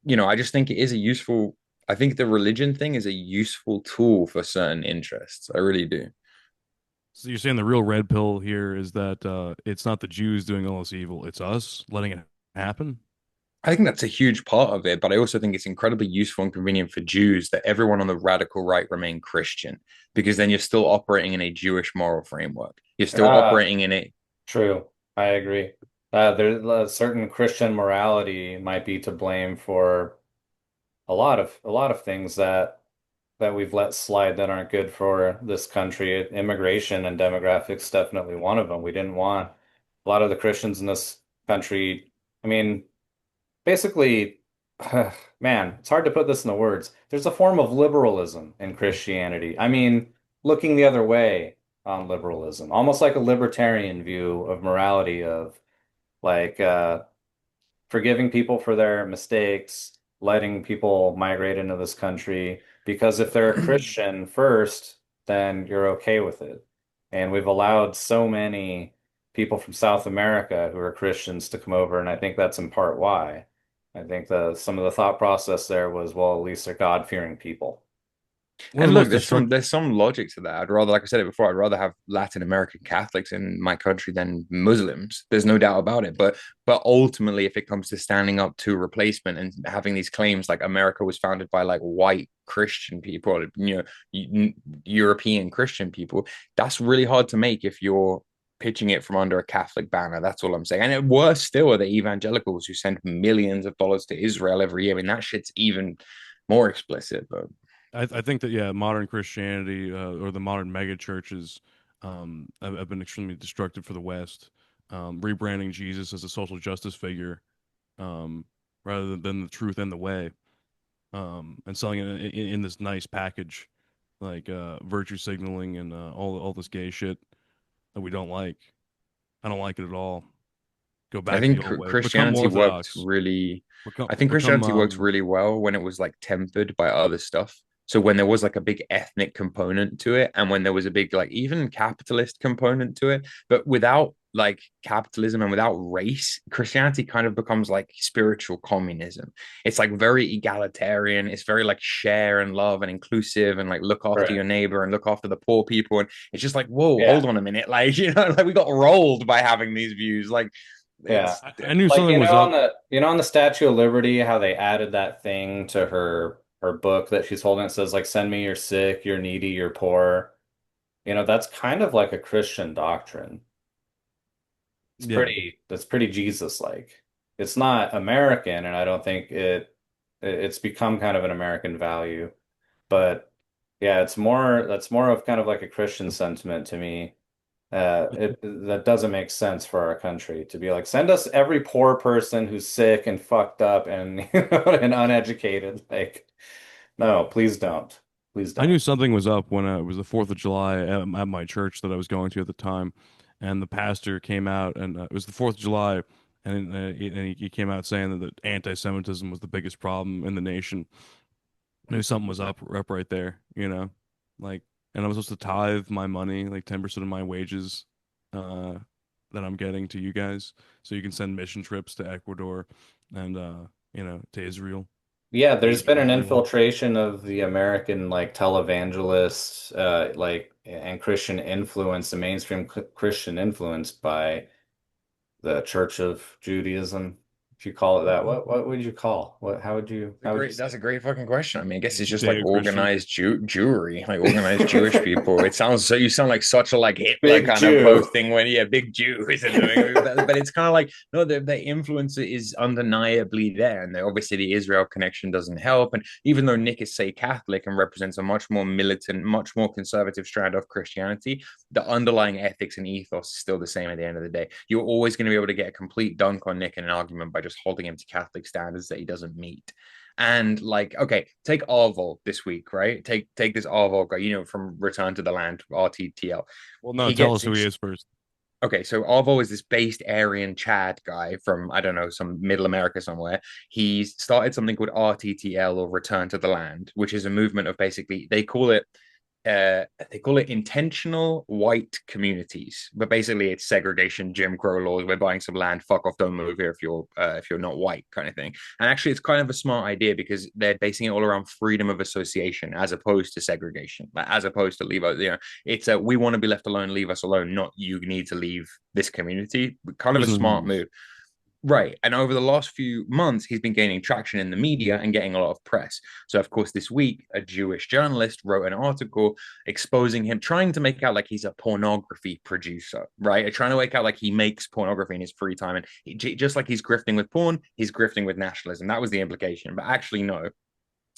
I just think it is a useful, I think the religion thing is a useful tool for certain interests. I really do. So you're saying the real red pill here is that it's not the Jews doing all this evil, it's us letting it happen? I think that's a huge part of it, but I also think it's incredibly useful and convenient for Jews that everyone on the radical right remain Christian, because then you're still operating in a Jewish moral framework. You're still operating in it. True. I agree. There's a certain Christian morality might be to blame for a lot of things that we've let slide that aren't good for this country. Immigration and demographics definitely one of them. We didn't want a lot of the Christians in this country. I mean, basically, man, it's hard to put this in the words. There's a form of liberalism in Christianity. I mean, looking the other way on liberalism, almost like a libertarian view of morality, of like forgiving people for their mistakes, letting people migrate into this country, because if they're a Christian first, then you're okay with it. And we've allowed so many people from South America who are Christians to come over, and I think that's in part why. I think some of the thought process there was, well, at least they're God-fearing people. And look, there's some logic to that. I'd rather, like I said it before, I'd rather have Latin American Catholics in my country than Muslims. There's no doubt about it. But ultimately, if it comes to standing up to replacement and having these claims like America was founded by like white Christian people, European Christian people, that's really hard to make if you're pitching it from under a Catholic banner. That's all I'm saying. And worse still are the evangelicals who send millions of dollars to Israel every year. I mean, that shit's even more explicit, but I think that yeah, modern Christianity or the modern mega churches have been extremely destructive for the West, rebranding Jesus as a social justice figure um, rather than the truth and the way, and selling it in this nice package like virtue signaling and all this gay shit that we don't like. I don't like it at all. Go I back to the think old way. Become Christianity worked Orthodox. really. Become I think become Christianity worked really well when it was like tempered by other stuff. So when there was like a big ethnic component to it, and when there was a big like even capitalist component to it, but without like capitalism and without race, Christianity kind of becomes like spiritual communism. It's like very egalitarian. It's very like share and love and inclusive and like look after Right. your neighbor and look after the poor people. And it's just like, whoa, Yeah. hold on a minute. Like, like we got rolled by having these views. Like Yeah. it's I knew Like something was up. on the Statue of Liberty, how they added that thing to her book that she's holding. It says like, "Send me your sick, you're needy, you're poor." That's kind of like a Christian doctrine. Yeah, That's pretty Jesus-like. It's not American, and I don't think it's become kind of an American value. But yeah, that's more of kind of like a Christian sentiment to me. That doesn't make sense for our country to be like, send us every poor person who's sick and fucked up and and uneducated. Like, no, please don't. Please I knew don't. something was up when it was the 4th of July at my church that I was going to at the time, and the pastor came out, and it was the 4th of July, and he came out saying that anti-Semitism was the biggest problem in the nation. I knew something was up right there, like, and I'm supposed to tithe my money, like 10% of my wages, uh, that I'm getting to you guys, so you can send mission trips to Ecuador and to Israel. Yeah, Aid there's been an Israel. infiltration of the American like televangelists, like and Christian influence, the mainstream Christian influence by the Church of Judaism, if you call it that. What would you call? How would you say That's a great fucking question. I mean, I guess it's just like Judeo-Christian. organized Jewry, like organized Jewish people. It sounds so you sound like such a like Hitler Big kind of Jew? posting when big Jew is doing, but it's kind of like no, the influence is undeniably there, and obviously the Israel connection doesn't help. And even though Nick is say Catholic and represents a much more militant, much more conservative strand of Christianity, the underlying ethics and ethos is still the same at the end of the day. You're always going to be able to get a complete dunk on Nick in an argument by just holding him to Catholic standards that he doesn't meet. And like, okay, take Arval this week, right? Take this Arval guy, from Return to the Land, rttl. Well, no, He tell gets us who he is first. Okay, so Arvo is this based Aryan Chad guy from, I don't know, some middle America somewhere. He's started something called RTTL, or Return to the Land, which is a movement of basically they call it intentional white communities, but basically it's segregation, Jim Crow laws. We're buying some land, fuck off, don't move here if you're not white, kind of thing. And actually, it's kind of a smart idea because they're basing it all around freedom of association as opposed to segregation, as opposed to leave. It's we want to be left alone, leave us alone, not you need to leave this community. Kind of a Prison smart rules. move. Right. And over the last few months, he's been gaining traction in the media and getting a lot of press. So, of course, this week, a Jewish journalist wrote an article exposing him, trying to make out like he's a pornography producer, right? Trying to make out like he makes pornography in his free time. And just like he's grifting with porn, he's grifting with nationalism. That was the implication. But actually, no.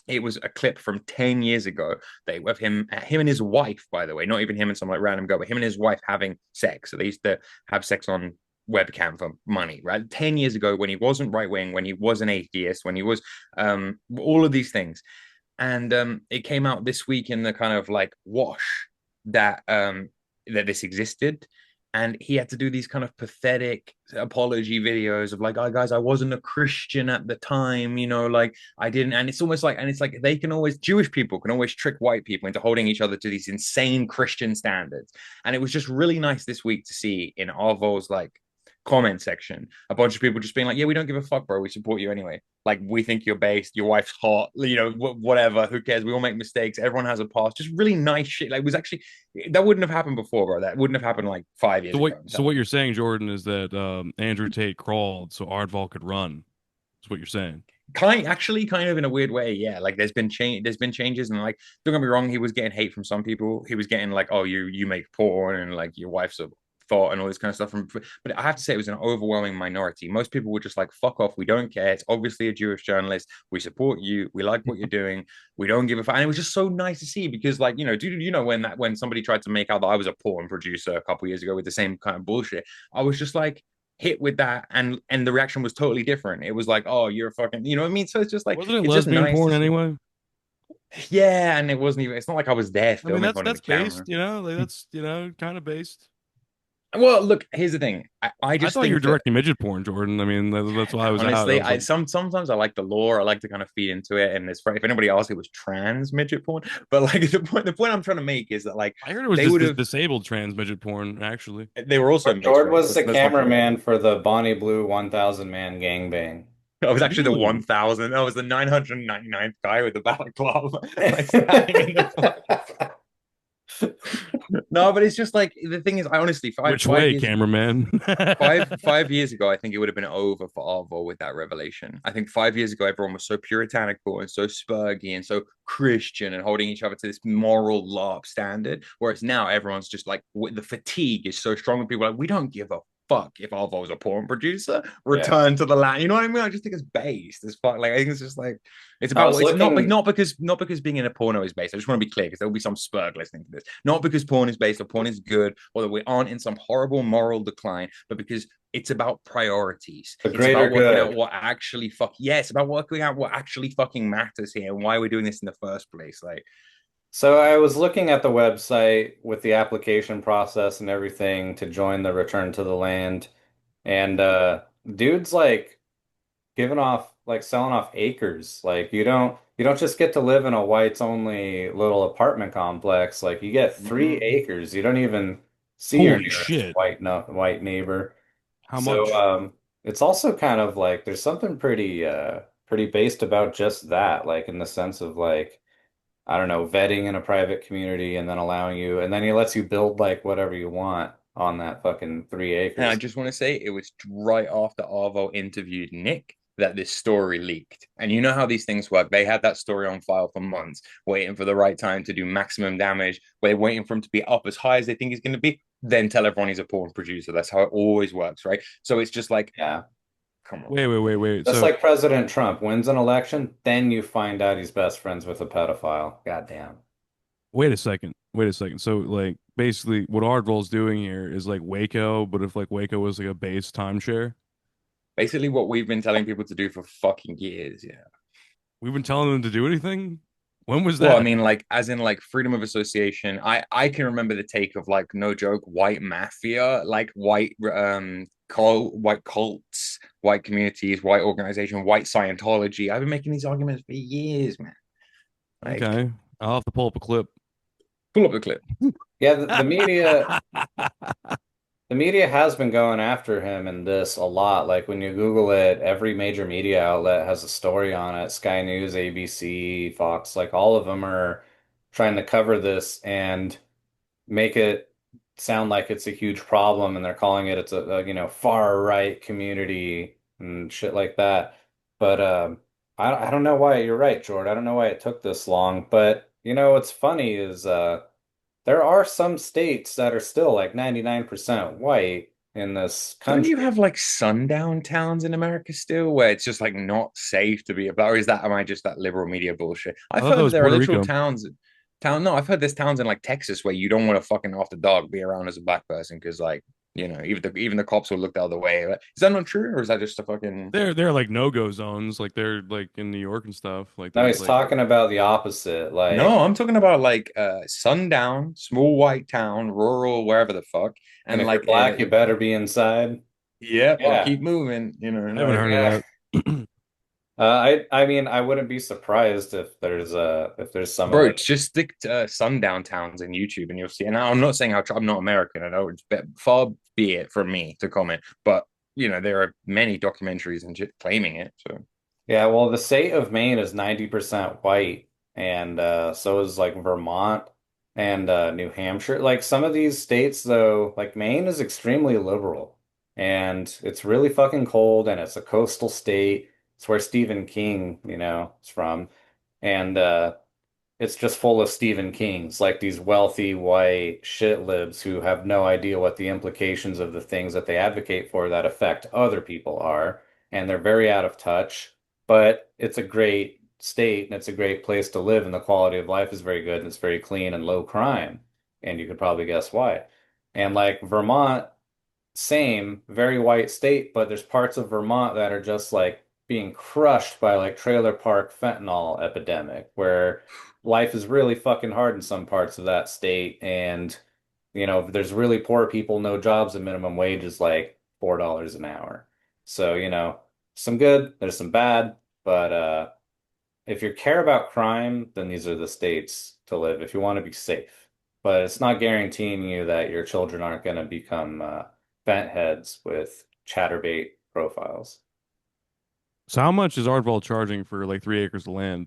It was a clip from 10 years ago of him and his wife, by the way, not even him and some like random girl, but him and his wife having sex. So they used to have sex on webcam for money, right? 10 years ago, when he wasn't right wing, when he was an atheist, when he was all of these things. And it came out this week in the kind of like wash that that this existed. And he had to do these kind of pathetic apology videos of like, oh, guys, I wasn't a Christian at the time, like I didn't. And it's almost like, and it's like Jewish people can always trick white people into holding each other to these insane Christian standards. And it was just really nice this week to see in Arvo's like comment section a bunch of people just being like, yeah, we don't give a fuck, bro, we support you anyway, like we think you're based, your wife's hot, whatever, who cares, we all make mistakes, everyone has a past. Just really nice shit. Like, it was actually, that wouldn't have happened before, bro. That wouldn't have happened like 5 years ago. So what you're saying, Jordan, is that Andrew Tate crawled so Arval could run. That's what you're saying. Kind of in a weird way, yeah. Like there's been changes, and like, don't get me wrong, he was getting hate from some people. He was getting like, oh, you make porn and like your wife's a thought and all this kind of stuff. But I have to say, it was an overwhelming minority. Most people were just like, "Fuck off, we don't care. It's obviously a Jewish journalist. We support you. We like what you're doing. We don't give a fuck." And it was just so nice to see because, like, dude, when somebody tried to make out that I was a porn producer a couple years ago with the same kind of bullshit, I was just like hit with that, and the reaction was totally different. It was like, "Oh, you're a fucking," you know what I mean? So it's just like Wasn't it it's just lesbian nice to porn see. anyway? Yeah, and it wasn't even. It's not like I was there I mean, filming in front of the that's based, camera. like that's kind of based. Well, look, here's the thing. I I just thought you were think that directing midget porn, Jordan. I mean, that's why I was out. I honestly, was like, sometimes I like the lore. I like to kind of feed into it. And if anybody asks, it was trans midget porn. But like the point I'm trying to make is that like I heard it was they would just have disabled trans midget porn. Actually, they were also mixed Jord race. was the Let's not forget. cameraman for the Bonnie Blue 1000 man gangbang. I was actually the Really? 1000. I was the 999th guy with the balaclava, like standing in the No, but it's just like the thing is, I honestly which five way, years cameraman? five years ago, I think it would have been over for Arval with that revelation. I think 5 years ago, everyone was so puritanical and so spurgy and so Christian and holding each other to this moral LARP standard. Whereas now everyone's just like the fatigue is so strong, and people are like, we don't give a fuck if Arval was a porn producer. Return to the land. You know what I mean? I just think it's based as fuck. Like I think it's just like it's I about was it's looking. not because being in a porno is based. I just want to be clear because there'll be some spurg listening to this. Not because porn is based or porn is good or that we aren't in some horrible moral decline, but because it's about priorities. The It's about greater working out good. what actually it's about working out what actually fucking matters here and why we're doing this in the first place. Like, So I was looking at the website with the application process and everything to join the Return to the Land, and dude's like giving off like selling off acres. Like you don't just get to live in a whites only little apartment complex. Like you get 3 acres. You don't even see your Holy nearest shit! white neighbor. How So much? it's also kind of like there's something pretty based about just that, like in the sense of like I don't know, vetting in a private community and then allowing you and then he lets you build like whatever you want on that fucking three and I acres. just want to say it was right after Arvo interviewed Nick that this story leaked. And you know how these things work. They had that story on file for months, waiting for the right time to do maximum damage. They're waiting for him to be up as high as they think he's going to be, then tell everyone he's a porn producer. That's how it always works, right? So it's just like, Yeah. come on. Wait. Just So like President Trump wins an election, then you find out he's best friends with a pedophile. Goddamn. wait a second. Wait a second. So like basically, what Ardval's doing here is like Waco, but if like Waco was like a base timeshare, Basically, what we've been telling people to do for fucking years. Yeah. we've been telling them to do anything. When was Well, I that? mean, like, as in, like, freedom of association. I can remember the take of like, no joke, white mafia, like white cults, white communities, white organization, white Scientology. I've been making these arguments for years, man. Like, Okay, I'll have to pull up a clip. pull up the clip. Yeah, the media has been going after him in this a lot. Like when you Google it, every major media outlet has a story on it. Sky News, ABC, Fox, like all of them are trying to cover this and make it sound like it's a huge problem and they're calling it's a far right community and shit like that. But I don't know why you're right, Jord. I don't know why it took this long. But what's funny is there are some states that are still like 99% white in this Don't you country. have like sundown towns in America still where it's just like not safe to be about? Or is that am I just that liberal media bullshit? I I've thought that heard that was there are Puerto literal Rico. towns no, I've heard there's towns in like Texas where you don't want to fucking off the dog be around as a black person because like, even the cops will look the other way. Is that not true? Or is that just a fucking They're like no-go zones, like they're like in New York and stuff. Like No, there's he's like talking about the opposite. No, Like I'm talking about like sundown, small white town, rural, wherever the fuck. and And if you're like black, you better be inside. yep, or Yeah. keep moving, I haven't like heard Yeah. of that. I mean I wouldn't be surprised if there's some of bro, it. just stick to sundown towns in YouTube and you'll see. And I'm not saying I'm not American. I know far be it from me to comment, but there are many documentaries and shit claiming it. So Yeah, well, the state of Maine is 90% white, and so is like Vermont and New Hampshire. Like some of these states, though, like Maine is extremely liberal, and it's really fucking cold, and it's a coastal state. It's where Stephen King, is from, and it's just full of Stephen Kings, like these wealthy white shit libs who have no idea what the implications of the things that they advocate for that affect other people are, and they're very out of touch. But it's a great state and it's a great place to live, and the quality of life is very good and it's very clean and low crime. And you could probably guess why. And like Vermont, same, very white state, but there's parts of Vermont that are just like being crushed by like trailer park fentanyl epidemic, where life is really fucking hard in some parts of that state. And, there's really poor people, no jobs, and minimum wage is like $4 an hour. So, some good, there's some bad, but if you care about crime, then these are the states to live if you want to be safe. But it's not guaranteeing you that your children aren't going to become bent heads with chatterbait profiles. So how much is Arval charging for like 3 acres of land?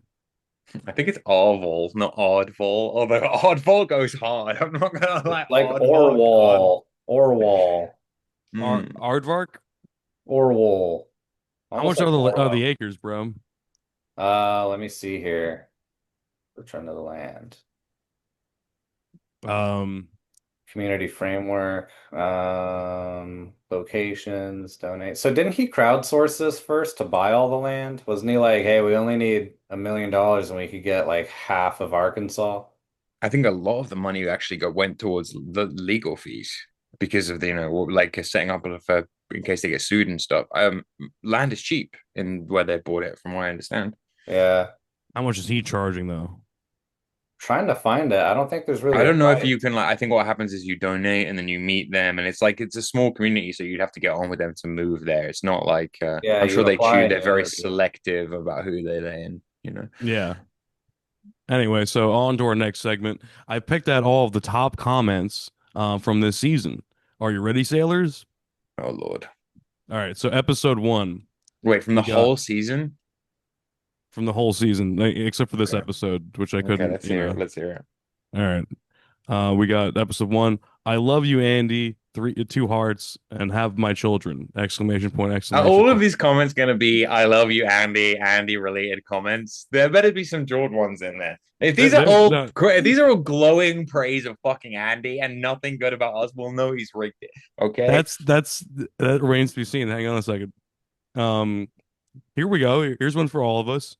I think it's Arval, not Oddval. Although Oddval goes hard. I'm not gonna lie. Like Oddval, Orwoll, Aardvark? Orwoll. How much are the acres, bro? Let me see here. Return to the land. Community framework, locations, donate. So didn't he crowdsource this first to buy all the land? Wasn't he like, hey, we only need $1 million and we could get like half of Arkansas? I think a lot of the money actually went towards the legal fees because of the, like setting up for in case they get sued and stuff. Land is cheap in where they bought it, from what I understand. Yeah. How much is he charging though? Trying to find it. I don't think there's really. I don't know if you can I think what happens is you donate and then you meet them, and it's a small community, so you'd have to get on with them to move there. It's not like yeah, I'm sure they're very selective about who they let in, Yeah. Anyway, so on to our next segment. I picked out all of the top comments from this season. Are you ready, sailors? Oh Lord. All right, so episode 1. Wait, from the whole season? From the whole season, except for this episode, which I couldn't. Let's hear it. Let's hear it. All right. We got episode 1. I love you, Andy. 2 hearts and have my children! Exclamation point! Exclamation Are all point. of these comments going to be "I love you, Andy"? Andy related comments. There better be some Jord ones in there. If these are all glowing praise of fucking Andy and nothing good about us, we'll know he's rigged it. Okay. That remains to be seen. Hang on a second. Here we go. Here's one for all of us.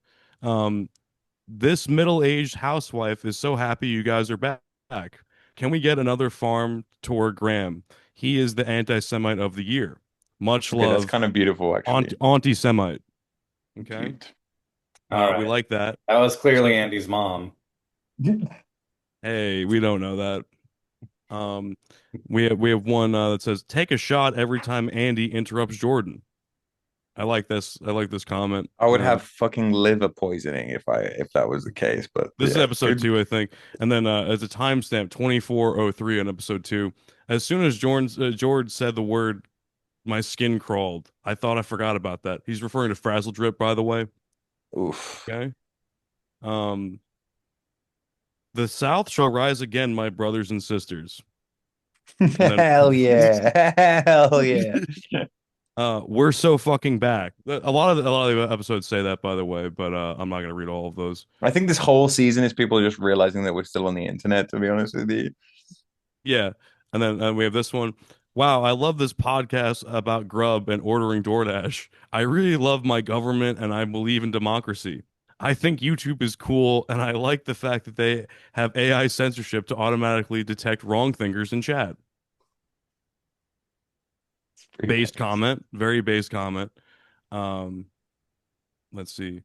This middle-aged housewife is so happy you guys are back. Can we get another farm tour, Graham? He is the anti-Semite of the year. Much love. That's kind of beautiful, actually. Anti-Semite. Okay. All right. We like that. That was clearly Andy's mom. Hey, we don't know that. We have one that says, "Take a shot every time Andy interrupts Jordan." I like this. I like this comment. I would have fucking liver poisoning if that was the case. But this is episode 2, I think. And then as a timestamp, 24:03 on episode 2. As soon as Jord said the word, my skin crawled. I thought I forgot about that. He's referring to Frazzle Drip, by the way. Oof. Okay. The South shall rise again, my brothers and sisters. Hell yeah. Hell yeah. We're so fucking back. A lot of the episodes say that, by the way, but I'm not gonna read all of those. I think this whole season is people just realizing that we're still on the internet, to be honest with you. Yeah, and then we have this one. Wow, I love this podcast about Grub and ordering DoorDash. I really love my government and I believe in democracy. I think YouTube is cool, and I like the fact that they have AI censorship to automatically detect wrong thinkers in chat. Based comment, very based comment. Let's see.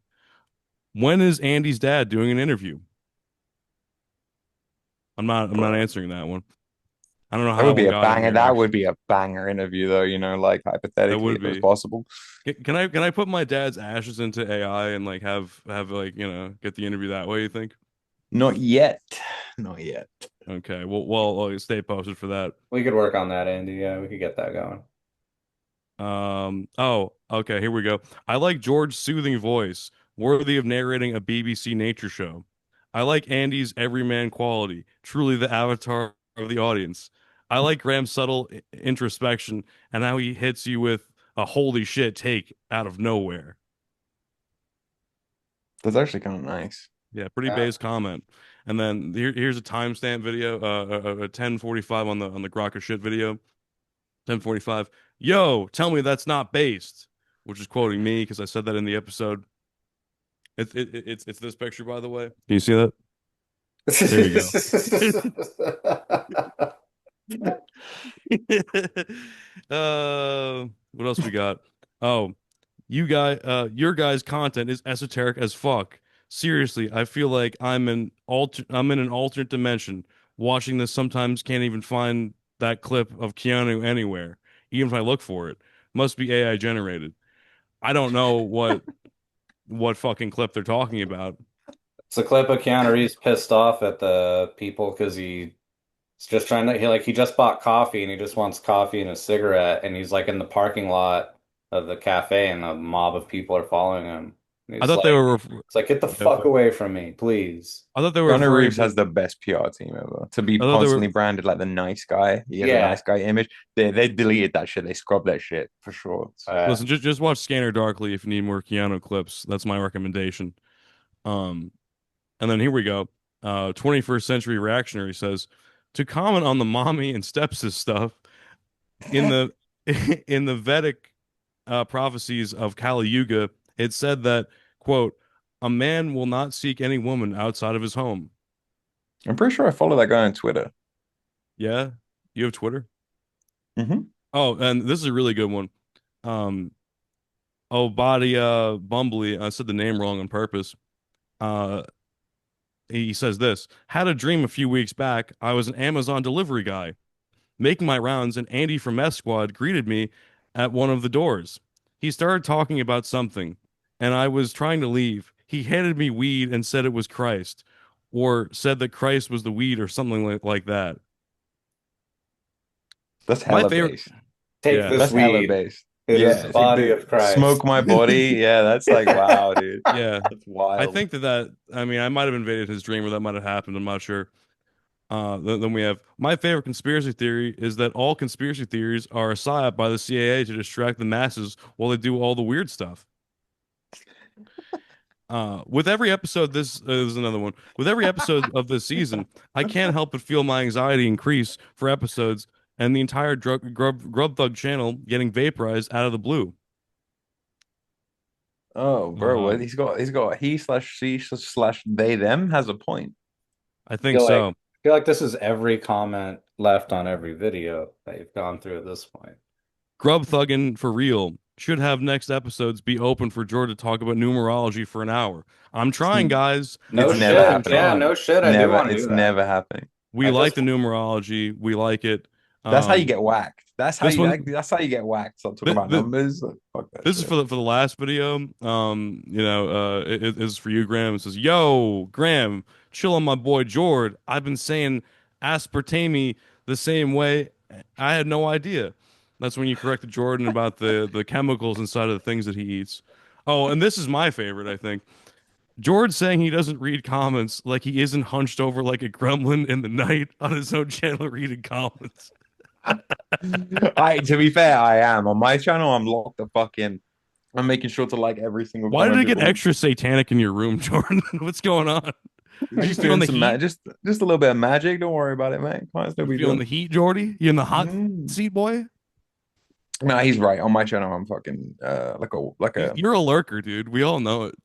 When is Andy's dad doing an interview? I'm not answering that one. I don't know how that would be a banger. That would be a banger interview, though. Like hypothetically, if it was possible. Can I put my dad's ashes into AI and like have like get the interview that way? You think? Not yet. Not yet. Okay. Well, I'll stay posted for that. We could work on that, Andy. Yeah, we could get that going. Oh, okay, here we go. I like George's soothing voice, worthy of narrating a BBC nature show. I like Andy's everyman quality, truly the avatar of the audience. I like Graham's subtle introspection and how he hits you with a holy shit take out of nowhere. That's actually kind of nice. Yeah, pretty base comment. And then here's a timestamp video, a 10:45 on the Grok of shit video. 10:45. Yo, tell me that's not based, which is quoting me because I said that in the episode. It's this picture, by the way. Can you see that? There you go. What else we got? Oh, your guys' content is esoteric as fuck. Seriously, I feel like I'm in an alternate dimension. Watching this sometimes can't even find that clip of Keanu anywhere, even if I look for it. Must be AI generated. I don't know what fucking clip they're talking about. It's a clip of Keanu Reeves pissed off at the people because he's just trying to he just bought coffee and he just wants coffee and a cigarette, and he's like in the parking lot of the cafe and a mob of people are following him. I thought they were. It's like, get the fuck away from me, please. I thought they were. Keanu Reeves has the best PR team ever. To be constantly branded like the nice guy, he has a nice guy image. They deleted that shit. They scrubbed that shit for sure. Listen, just watch Scanner Darkly if you need more Keanu clips. That's my recommendation. And then here we go. 21st Century Reactionary says, to comment on the mommy and stepsis stuff in the in the Vedic prophecies of Kali Yuga, it said that, quote, a man will not seek any woman outside of his home. I'm pretty sure I follow that guy on Twitter. Yeah, you have Twitter? Mm-hmm. Oh, and this is a really good one. Obadia Bumbly, I said the name wrong on purpose. He says this, had a dream a few weeks back. I was an Amazon delivery guy making my rounds, and Andy from Meth Squad greeted me at one of the doors. He started talking about something, and I was trying to leave. He handed me weed and said it was Christ, or said that Christ was the weed or something like that. That's hella based. Take this that's weed. Hella based. It is the body of Christ. Smoke my body. Yeah, that's like, wow, dude. Yeah. That's wild. I think I mean, I might have invaded his dream, or that might have happened. I'm not sure. Then we have, my favorite conspiracy theory is that all conspiracy theories are a psyop by the CIA to distract the masses while they do all the weird stuff. With every episode, this is another one. With every episode of this season, I can't help but feel my anxiety increase for episodes and the entire Grub Thug channel getting vaporized out of the blue. Oh, bro, what he's got he/she/they them has a point. I think so. I feel like this is every comment left on every video that you've gone through at this point. Grub Thuggin' for real. Should have next episodes be open for Jord to talk about numerology for an hour. I'm trying, guys. No shit. Yeah, no shit. I do want to do that. It's never happening. We like the numerology. We like it. That's how you get whacked. That's how you get whacked. Stop talking about numbers. This is for the last video. It is for you, Graham. It says, "Yo, Graham, chill on my boy Jord. I've been saying aspartame the same way. I had no idea." That's when you corrected Jordan about the chemicals inside of the things that he eats. Oh, and this is my favorite, I think. Jord saying he doesn't read comments like he isn't hunched over like a gremlin in the night on his own channel reading comments. To be fair, I am. On my channel, I'm locked the fuck in. I'm making sure to like every single Why did it get extra satanic in your room, Jordan? What's going on? Just doing just a little bit of magic. Don't worry about it, man. Come on, it's no big deal. Feeling the heat, Jordy? You in the hot seat, boy? No, he's right. On my channel, I'm fucking like a. You're a lurker, dude. We all know it.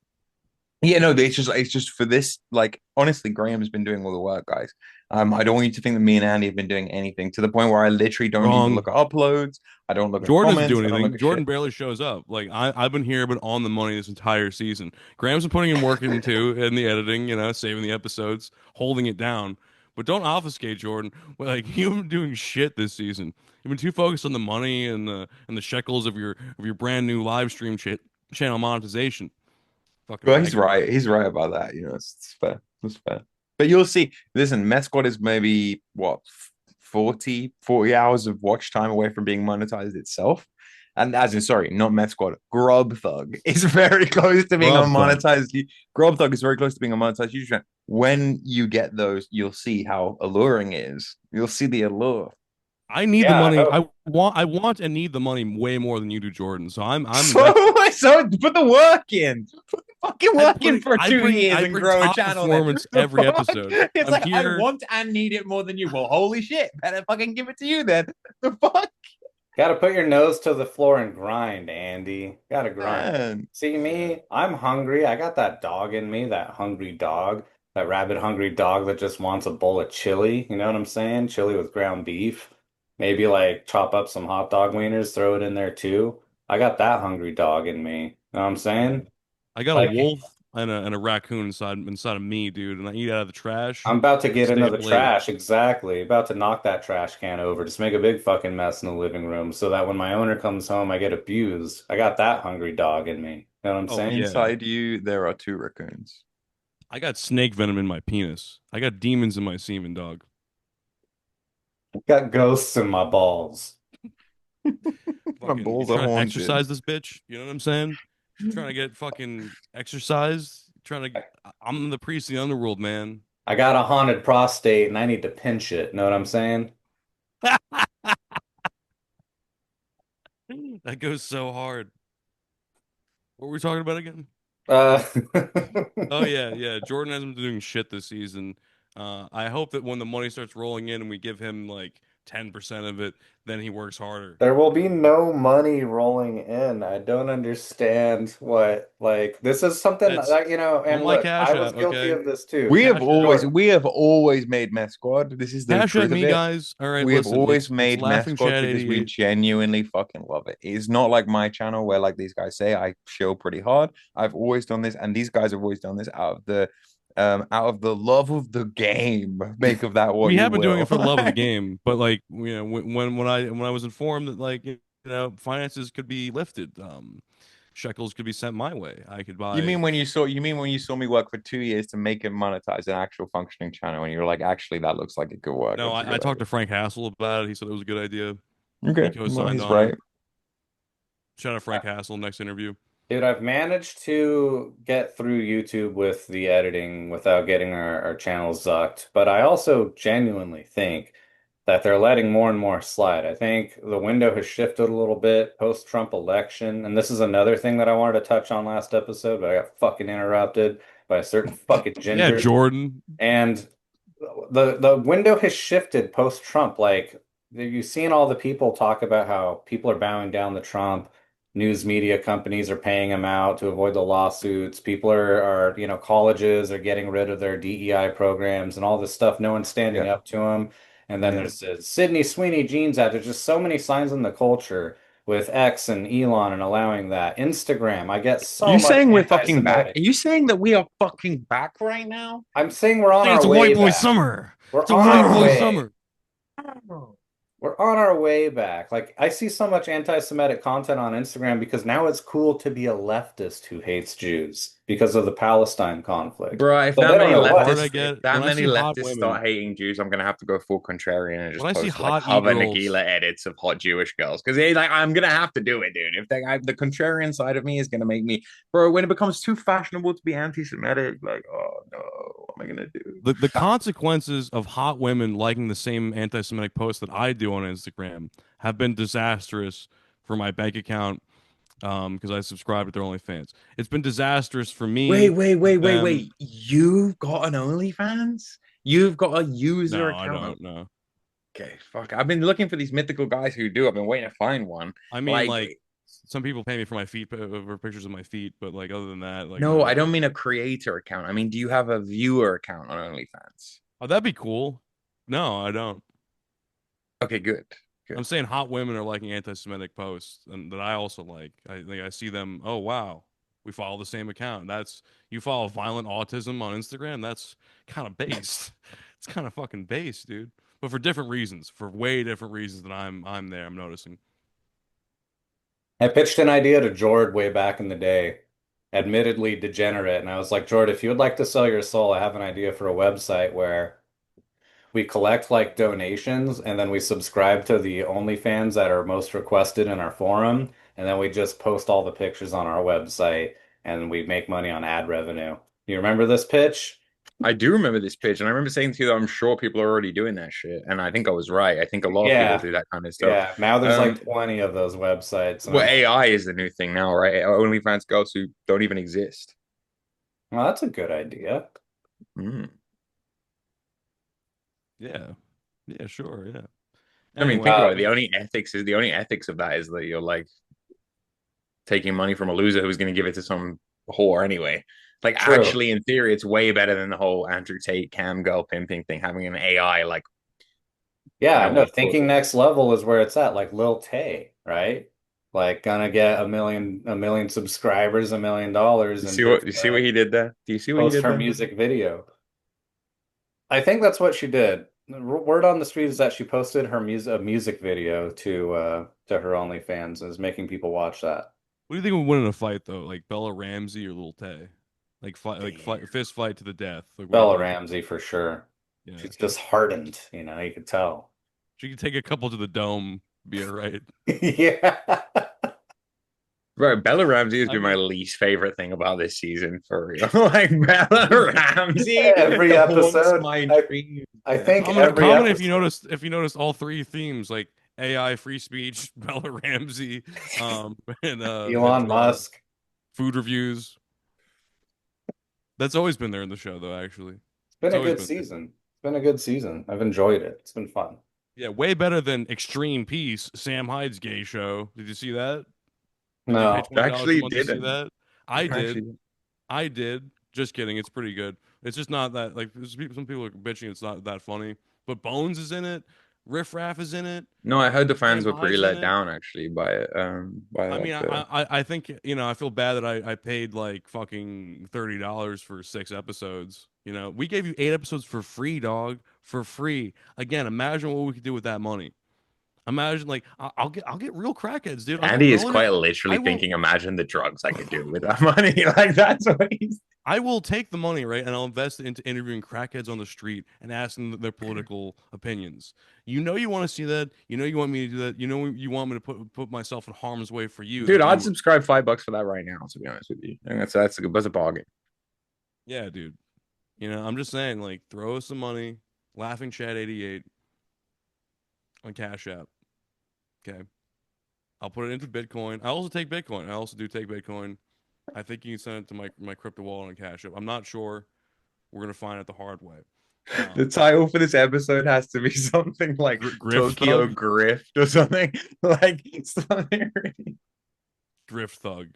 Yeah, no, it's just for this. Like, honestly, Graham's been doing all the work, guys. I don't want you to think that me and Andy have been doing anything to the point where I literally don't even look at uploads. I don't look at Jordan comments. Doesn't do anything. Jordan barely shows up. Like I've been here, but on the money this entire season. Graham's been putting in work in too, in the editing, saving the episodes, holding it down. But don't obfuscate Jordan. Like you've been doing shit this season. You've been too focused on the money and the shekels of your brand new live stream channel monetization. Well, he's right. He's right about that. It's fair. It's fair. But you'll see. Listen, Meth Squad is maybe 40 hours of watch time away from being monetized itself. And not Meth Squad. Grub Thug is very close to being monetized. Grub Thug is very close to being a monetized YouTube channel. When you get those, you'll see how alluring it is. You'll see the allure. I need the Yeah, I money. hope. I want and need the money way more than you do, Jordan. So I'm So, so put the work in. Put the fucking work in for I 2 years I and bring grow a top channel then. performance The every fuck? episode. It's I'm like I here. want and need it more than you. Well, holy shit. Better fucking give it to you then. The fuck? Gotta put your nose to the floor and grind, Andy. Gotta grind. Man. See me? I'm hungry. I got that dog in me, that hungry dog, that rabid hungry dog that just wants a bowl of chili. You know what I'm saying? Chili with ground beef. Maybe like chop up some hot dog wieners, throw it in there too. I got that hungry dog in me. You know what I'm saying? I got a Like wolf and a raccoon inside of me, dude, and I eat out of the trash. I'm about to I get stay into up the late. trash, exactly. About to knock that trash can over, just make a big fucking mess in the living room so that when my owner comes home, I get abused. I got that hungry dog in me. You know what I'm Oh saying? yeah. Inside you, there are 2 raccoons. I got snake venom in my penis. I got demons in my semen, dog. Got ghosts in my balls. My Fucking, you balls are trying to haunted. exercise this bitch? You know what I'm saying? Trying to get fucking exercise. Trying to. I'm the priest of the underworld, man. I got a haunted prostate and I need to pinch it. Know what I'm saying? That goes so hard. What were we talking about again? Uh, Oh yeah, yeah. Jordan hasn't been doing shit this season. I hope that when the money starts rolling in and we give him like 10% of it, then he works harder. There will be no money rolling in. I don't understand what, like, this is something That's that, you know, on and my look, Cash I was App, guilty okay? of this too. We have Cash App. always we have always made Meth Squad. This is the Cash App truth of me, it. guys. All right, We have listen. always It's made Meth Laughing Squad Chad because we 88. genuinely fucking love it. It's not like my channel where, like these guys say, I show pretty hard. I've always done this, and these guys have always done this out of the love of the game. Make of that what We you have been doing it will. for the love of the game, but like when I was informed that like finances could be lifted, shekels could be sent my way. I could buy. You mean when you saw me work for 2 years to make it monetize an actual functioning channel, and you're like, actually, that looks like it could work. No, That's a I good talked idea. to Frank Hassel about it. He said it was a good idea. He Okay, well, co-signed he's on it. right. Shout out Frank Hassel. Next interview. Dude, I've managed to get through YouTube with the editing without getting our channels zucked, but I also genuinely think that they're letting more and more slide. I think the window has shifted a little bit post-Trump election, and this is another thing that I wanted to touch on last episode, but I got fucking interrupted by a certain fucking Yeah, ginger. Jordan. And the window has shifted post-Trump. Like you've seen all the people talk about how people are bowing down to Trump. News media companies are paying him out to avoid the lawsuits. People you know, colleges are getting rid of their DEI programs and all this stuff. No one's standing Yeah. up to him. And then Yeah. there's the Sydney Sweeney jeans ad. There's just so many signs in the culture with X and Elon and allowing that. Instagram, I get so You much saying we're fucking back? anti-Semitic. Are you saying that we are fucking back right now? I'm saying we're on It's our a way white boy back. summer. We're It's a on white our boy way. summer. We're on our way back. Like, I see so much anti-Semitic content on Instagram because now it's cool to be a leftist who hates Jews because of the Palestine conflict. Bro, if So that they don't many know what. Hard I leftists, get if that when I many see hot leftists women. start hating Jews, I'm gonna have to go full contrarian and just When I see post like hot Hava e-girls- Nagila edits of hot Jewish girls because like I'm gonna have to do it, dude. If the contrarian side of me is gonna make me, bro, when it becomes too fashionable to be anti-Semitic, like, oh no, what am I gonna do? The consequences of hot women liking the same anti-Semitic posts that I do on Instagram have been disastrous for my bank account because I subscribe to their OnlyFans. It's been disastrous for me. Wait. You've got an OnlyFans? You've got a user No, I account? don't know. Okay, fuck. I've been looking for these mythical guys who do. I've been waiting to find one. I mean, like some people pay me for my feet, for pictures of my feet, but like other than that, like no, I don't mean a creator account. I mean, do you have a viewer account on OnlyFans? Oh, that'd be cool. No, I don't. Okay, good. I'm saying hot women are liking anti-Semitic posts, and that I also like. I think I see them. Oh wow, we follow the same account. You follow violent autism on Instagram. That's kind of based. It's kind of fucking based, dude. But for different reasons, for way different reasons than I'm there. I'm noticing. I pitched an idea to Jord way back in the day, admittedly degenerate, and I was like, Jord, if you would like to sell your soul, I have an idea for a website where we collect like donations and then we subscribe to the OnlyFans that are most requested in our forum, and then we just post all the pictures on our website and we make money on ad revenue. You remember this pitch? I do remember this pitch, and I remember saying to you that I'm sure people are already doing that shit, and I think I was right. I think a lot of people Yeah. do that kind of stuff. Yeah. Now there's like 20 of those websites. And Well, AI is the new thing now, right? OnlyFans girls who don't even exist. Well, that's a good idea. Mm. Yeah. Yeah, sure. Yeah. I mean, Anyway, think about it. The only ethics of that is that you're like taking money from a loser who's going to give it to some whore anyway. Like, True. actually, in theory, it's way better than the whole Andrew Tate cam girl pimping thing. Having an AI, like, Yeah, no, what thinking next level is where it's at, like Lil Tay, right? Like gonna get a million subscribers, $1 million, and you see what he did there? Do you see what he post did her there? music video. I think that's what she did. Word on the street is that she posted her music video to her OnlyFans and is making people watch that. what do you think would win in a fight though? Like Bella Ramsey or Lil Tay? Like fist fight to the death. Like, Bella Ramsey for sure. Yeah. She's just hardened, you could tell. She could take a couple to the dome, be it right. Yeah. Bro, Bella Ramsey has been my least favorite thing about this season, for real. Like, Bella Ramsey Every haunts episode. my dreams. I think Comment every if you noticed all three themes, like AI, free speech, Bella Ramsey, and Elon Musk. food reviews. That's always been there in the show, though. Actually, It's been a always good season. It's been a good season. I've enjoyed it. It's been fun. Yeah, way better than Extreme Peace, Sam Hyde's gay show. Did you see that? No, Did you pay $20 actually a month to see didn't. that? I did. Actually, I did. Just kidding. It's pretty good. It's just not that like some people are bitching. It's not that funny. But Bones is in it. Riff Raff is in it. no, I heard the fans Sam were pretty Hyde's let in it. down actually by it. By I that mean, show. I think I feel bad that I paid like fucking $30 for 6 episodes. We gave you 8 episodes for free, dog, for free. Again, imagine what we could do with that money. Imagine like I'll get real crackheads, dude. Andy is I'll- quite literally I will- thinking, imagine the drugs I could do with that money. Like, that's what he's. I will take the money, right, and I'll invest it into interviewing crackheads on the street and asking their political opinions. You want to see that. You want me to do that. You want me to put myself in harm's way for you, Dude, the I'd viewer. subscribe $5 for that right now, to be honest with you. I think that's a bargain. Yeah, dude. I'm just saying, like, throw us some money. Laughing Chad 88 on Cash App. Okay. I'll put it into Bitcoin. I also take Bitcoin. I also do take Bitcoin. I think you can send it to my crypto wallet on Cash App. I'm not sure. We're gonna find it the hard way. The title for this episode has to be something like Tokyo Thug? Grift or something. Like something Grift Thug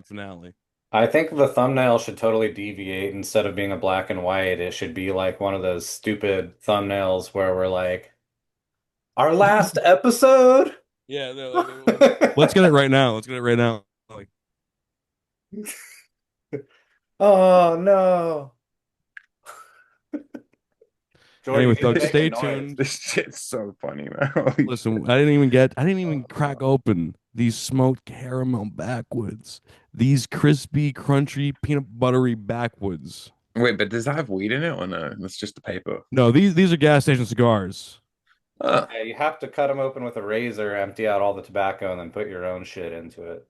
finale. I think the thumbnail should totally deviate. Instead of being a black and white, it should be like one of those stupid thumbnails where we're like, our last episode. Yeah, no, let's get it right now. Let's get it right now. Like, oh no. anyway, you Thug, make stay a noise. tuned. This shit's so funny, man. Holy Listen, I didn't even crack open these smoked caramel backwoods. These crispy, crunchy, peanut buttery backwoods. Wait, but does that have weed in it or no? That's just the paper. No, these are gas station cigars. Yeah, you have to cut them open with a razor, empty out all the tobacco, and then put your own shit into it.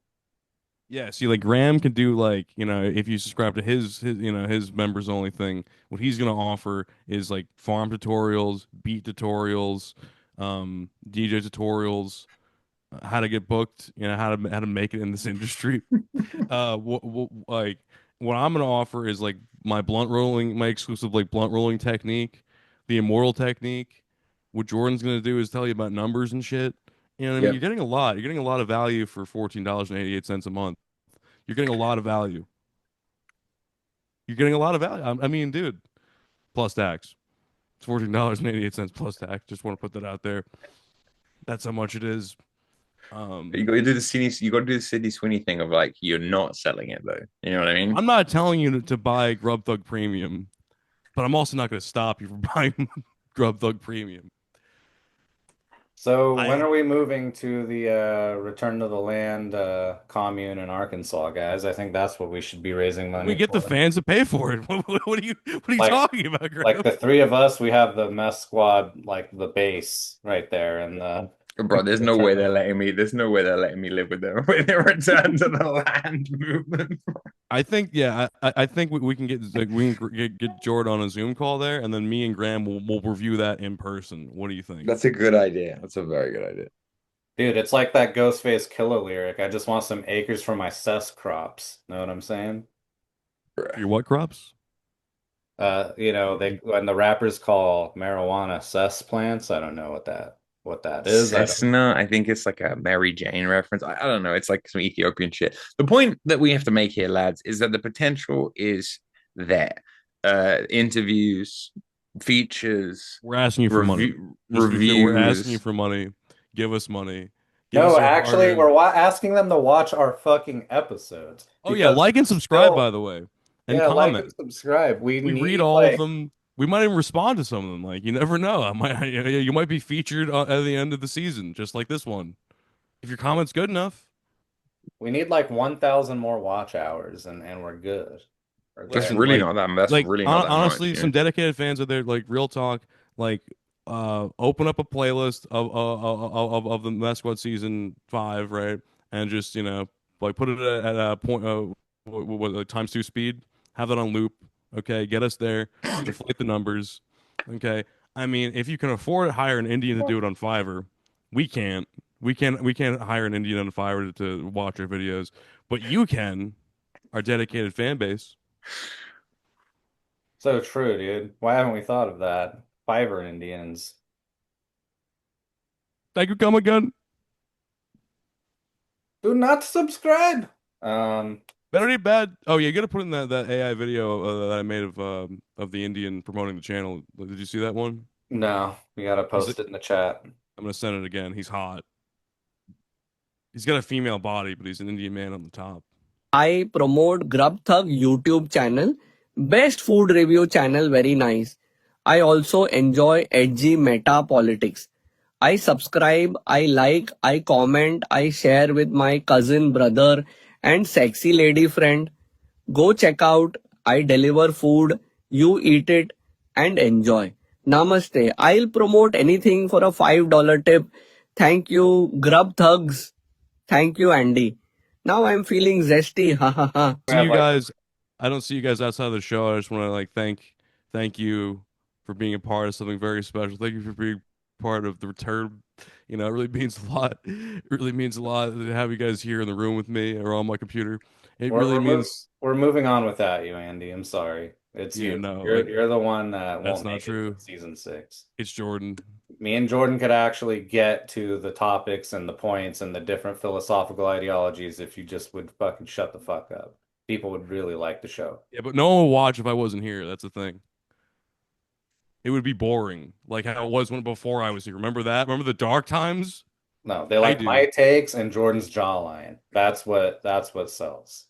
Yeah, see, like Graham can do like, if you subscribe to his his members only thing, what he's gonna offer is like farm tutorials, beat tutorials, DJ tutorials, how to get booked, how to make it in this industry. What I'm gonna offer is like my exclusive like blunt rolling technique, the immortal technique. What Jordan's gonna do is tell you about numbers and shit. You know what I mean? Yep. You're getting a lot. You're getting a lot of value for $14.88 a month. You're getting a lot of value. You're getting a lot of value. I mean, dude, plus tax. It's $14.88 plus tax. Just want to put that out there. That's how much it is. You got to do the Sydney Sweeney thing of like you're not selling it though. You know what I mean? I'm not telling you to buy Grub Thug Premium, but I'm also not going to stop you from buying Grub Thug Premium. So when are we moving to the Return to the Land commune in Arkansas, guys? I think that's what we should be raising money We get the for. fans to pay for it. What are you Like- talking about, Greg? Like the three of us, we have the mess squad, like the base right there, and Bro, there's no way they're letting me. There's no way they're letting me live with them with their return to the land movement. I think, yeah, I think we can get like, get Jord on a Zoom call there, and then me and Graham will review that in person. What do you think? That's a good idea. That's a very good idea. Dude, it's like that Ghostface Killer lyric. I just want some acres for my cess crops. Know what I'm saying? Your what crops? You know, they when the rappers call marijuana cess plants, I don't know what that is. Cessna, I think it's like a Mary Jane reference. I don't know. It's like some Ethiopian shit. The point that we have to make here, lads, is that the potential is there. Interviews, features. We're asking you for money. Reviews. We're asking you for money. Give us money. No, actually, we're asking them to watch our fucking episodes. Oh yeah, like and subscribe, by the way, and yeah, comment. like and subscribe. We read all of them. We might even respond to some of them. Like, you never know. You might be featured at the end of the season, just like this one. If your comment's good enough. We need like 1,000 more watch hours, and we're good. That's really not that. That's like, really not that honestly, much, some dedicated fans out there, like real talk, like open up a playlist of the Meth Squad season 5, right, and just like put it at a point like ×2 speed, have that on loop. Okay, get us there, deflate the numbers. Okay, I mean, if you can afford to hire an Indian to do it on Fiverr, we can't. We can't hire an Indian on Fiverr to watch our videos, but you can, our dedicated fan base. So true, dude. Why haven't we thought of that? Fiverr Indians. Thank you, come again. Do not subscribe. Very bad. Oh yeah, you gotta put in that AI video that I made of the Indian promoting the channel. Did you see that one? No, you gotta post it in the chat. I'm gonna send it again. He's hot. He's got a female body, but he's an Indian man on the top. I promote Grub Thug YouTube channel. Best food review channel, very nice. I also enjoy edgy meta politics. I subscribe, I like, I comment, I share with my cousin, brother and sexy lady friend. Go check out. I deliver food. You eat it and enjoy. Namaste. I'll promote anything for a $5 tip. Thank you, Grub Thugs. Thank you, Andy. Now I'm feeling zesty. Ha ha ha. See you guys. I don't see you guys outside of the show. I just want to like thank you for being a part of something very special. Thank you for being part of the return. It really means a lot. It really means a lot to have you guys here in the room with me or on my computer. We're moving on without you, Andy. I'm sorry. It's Yeah, you. no, You're the one that that's won't not make true. it to season 6. It's Jordan. Me and Jordan could actually get to the topics and the points and the different philosophical ideologies if you just would fucking shut the fuck up. People would really like the show. Yeah, but no one would watch if I wasn't here. That's the thing. It would be boring, like how it was before I was here. Remember that? Remember the dark times? No, they like my takes and Jordan's jawline. That's what sells.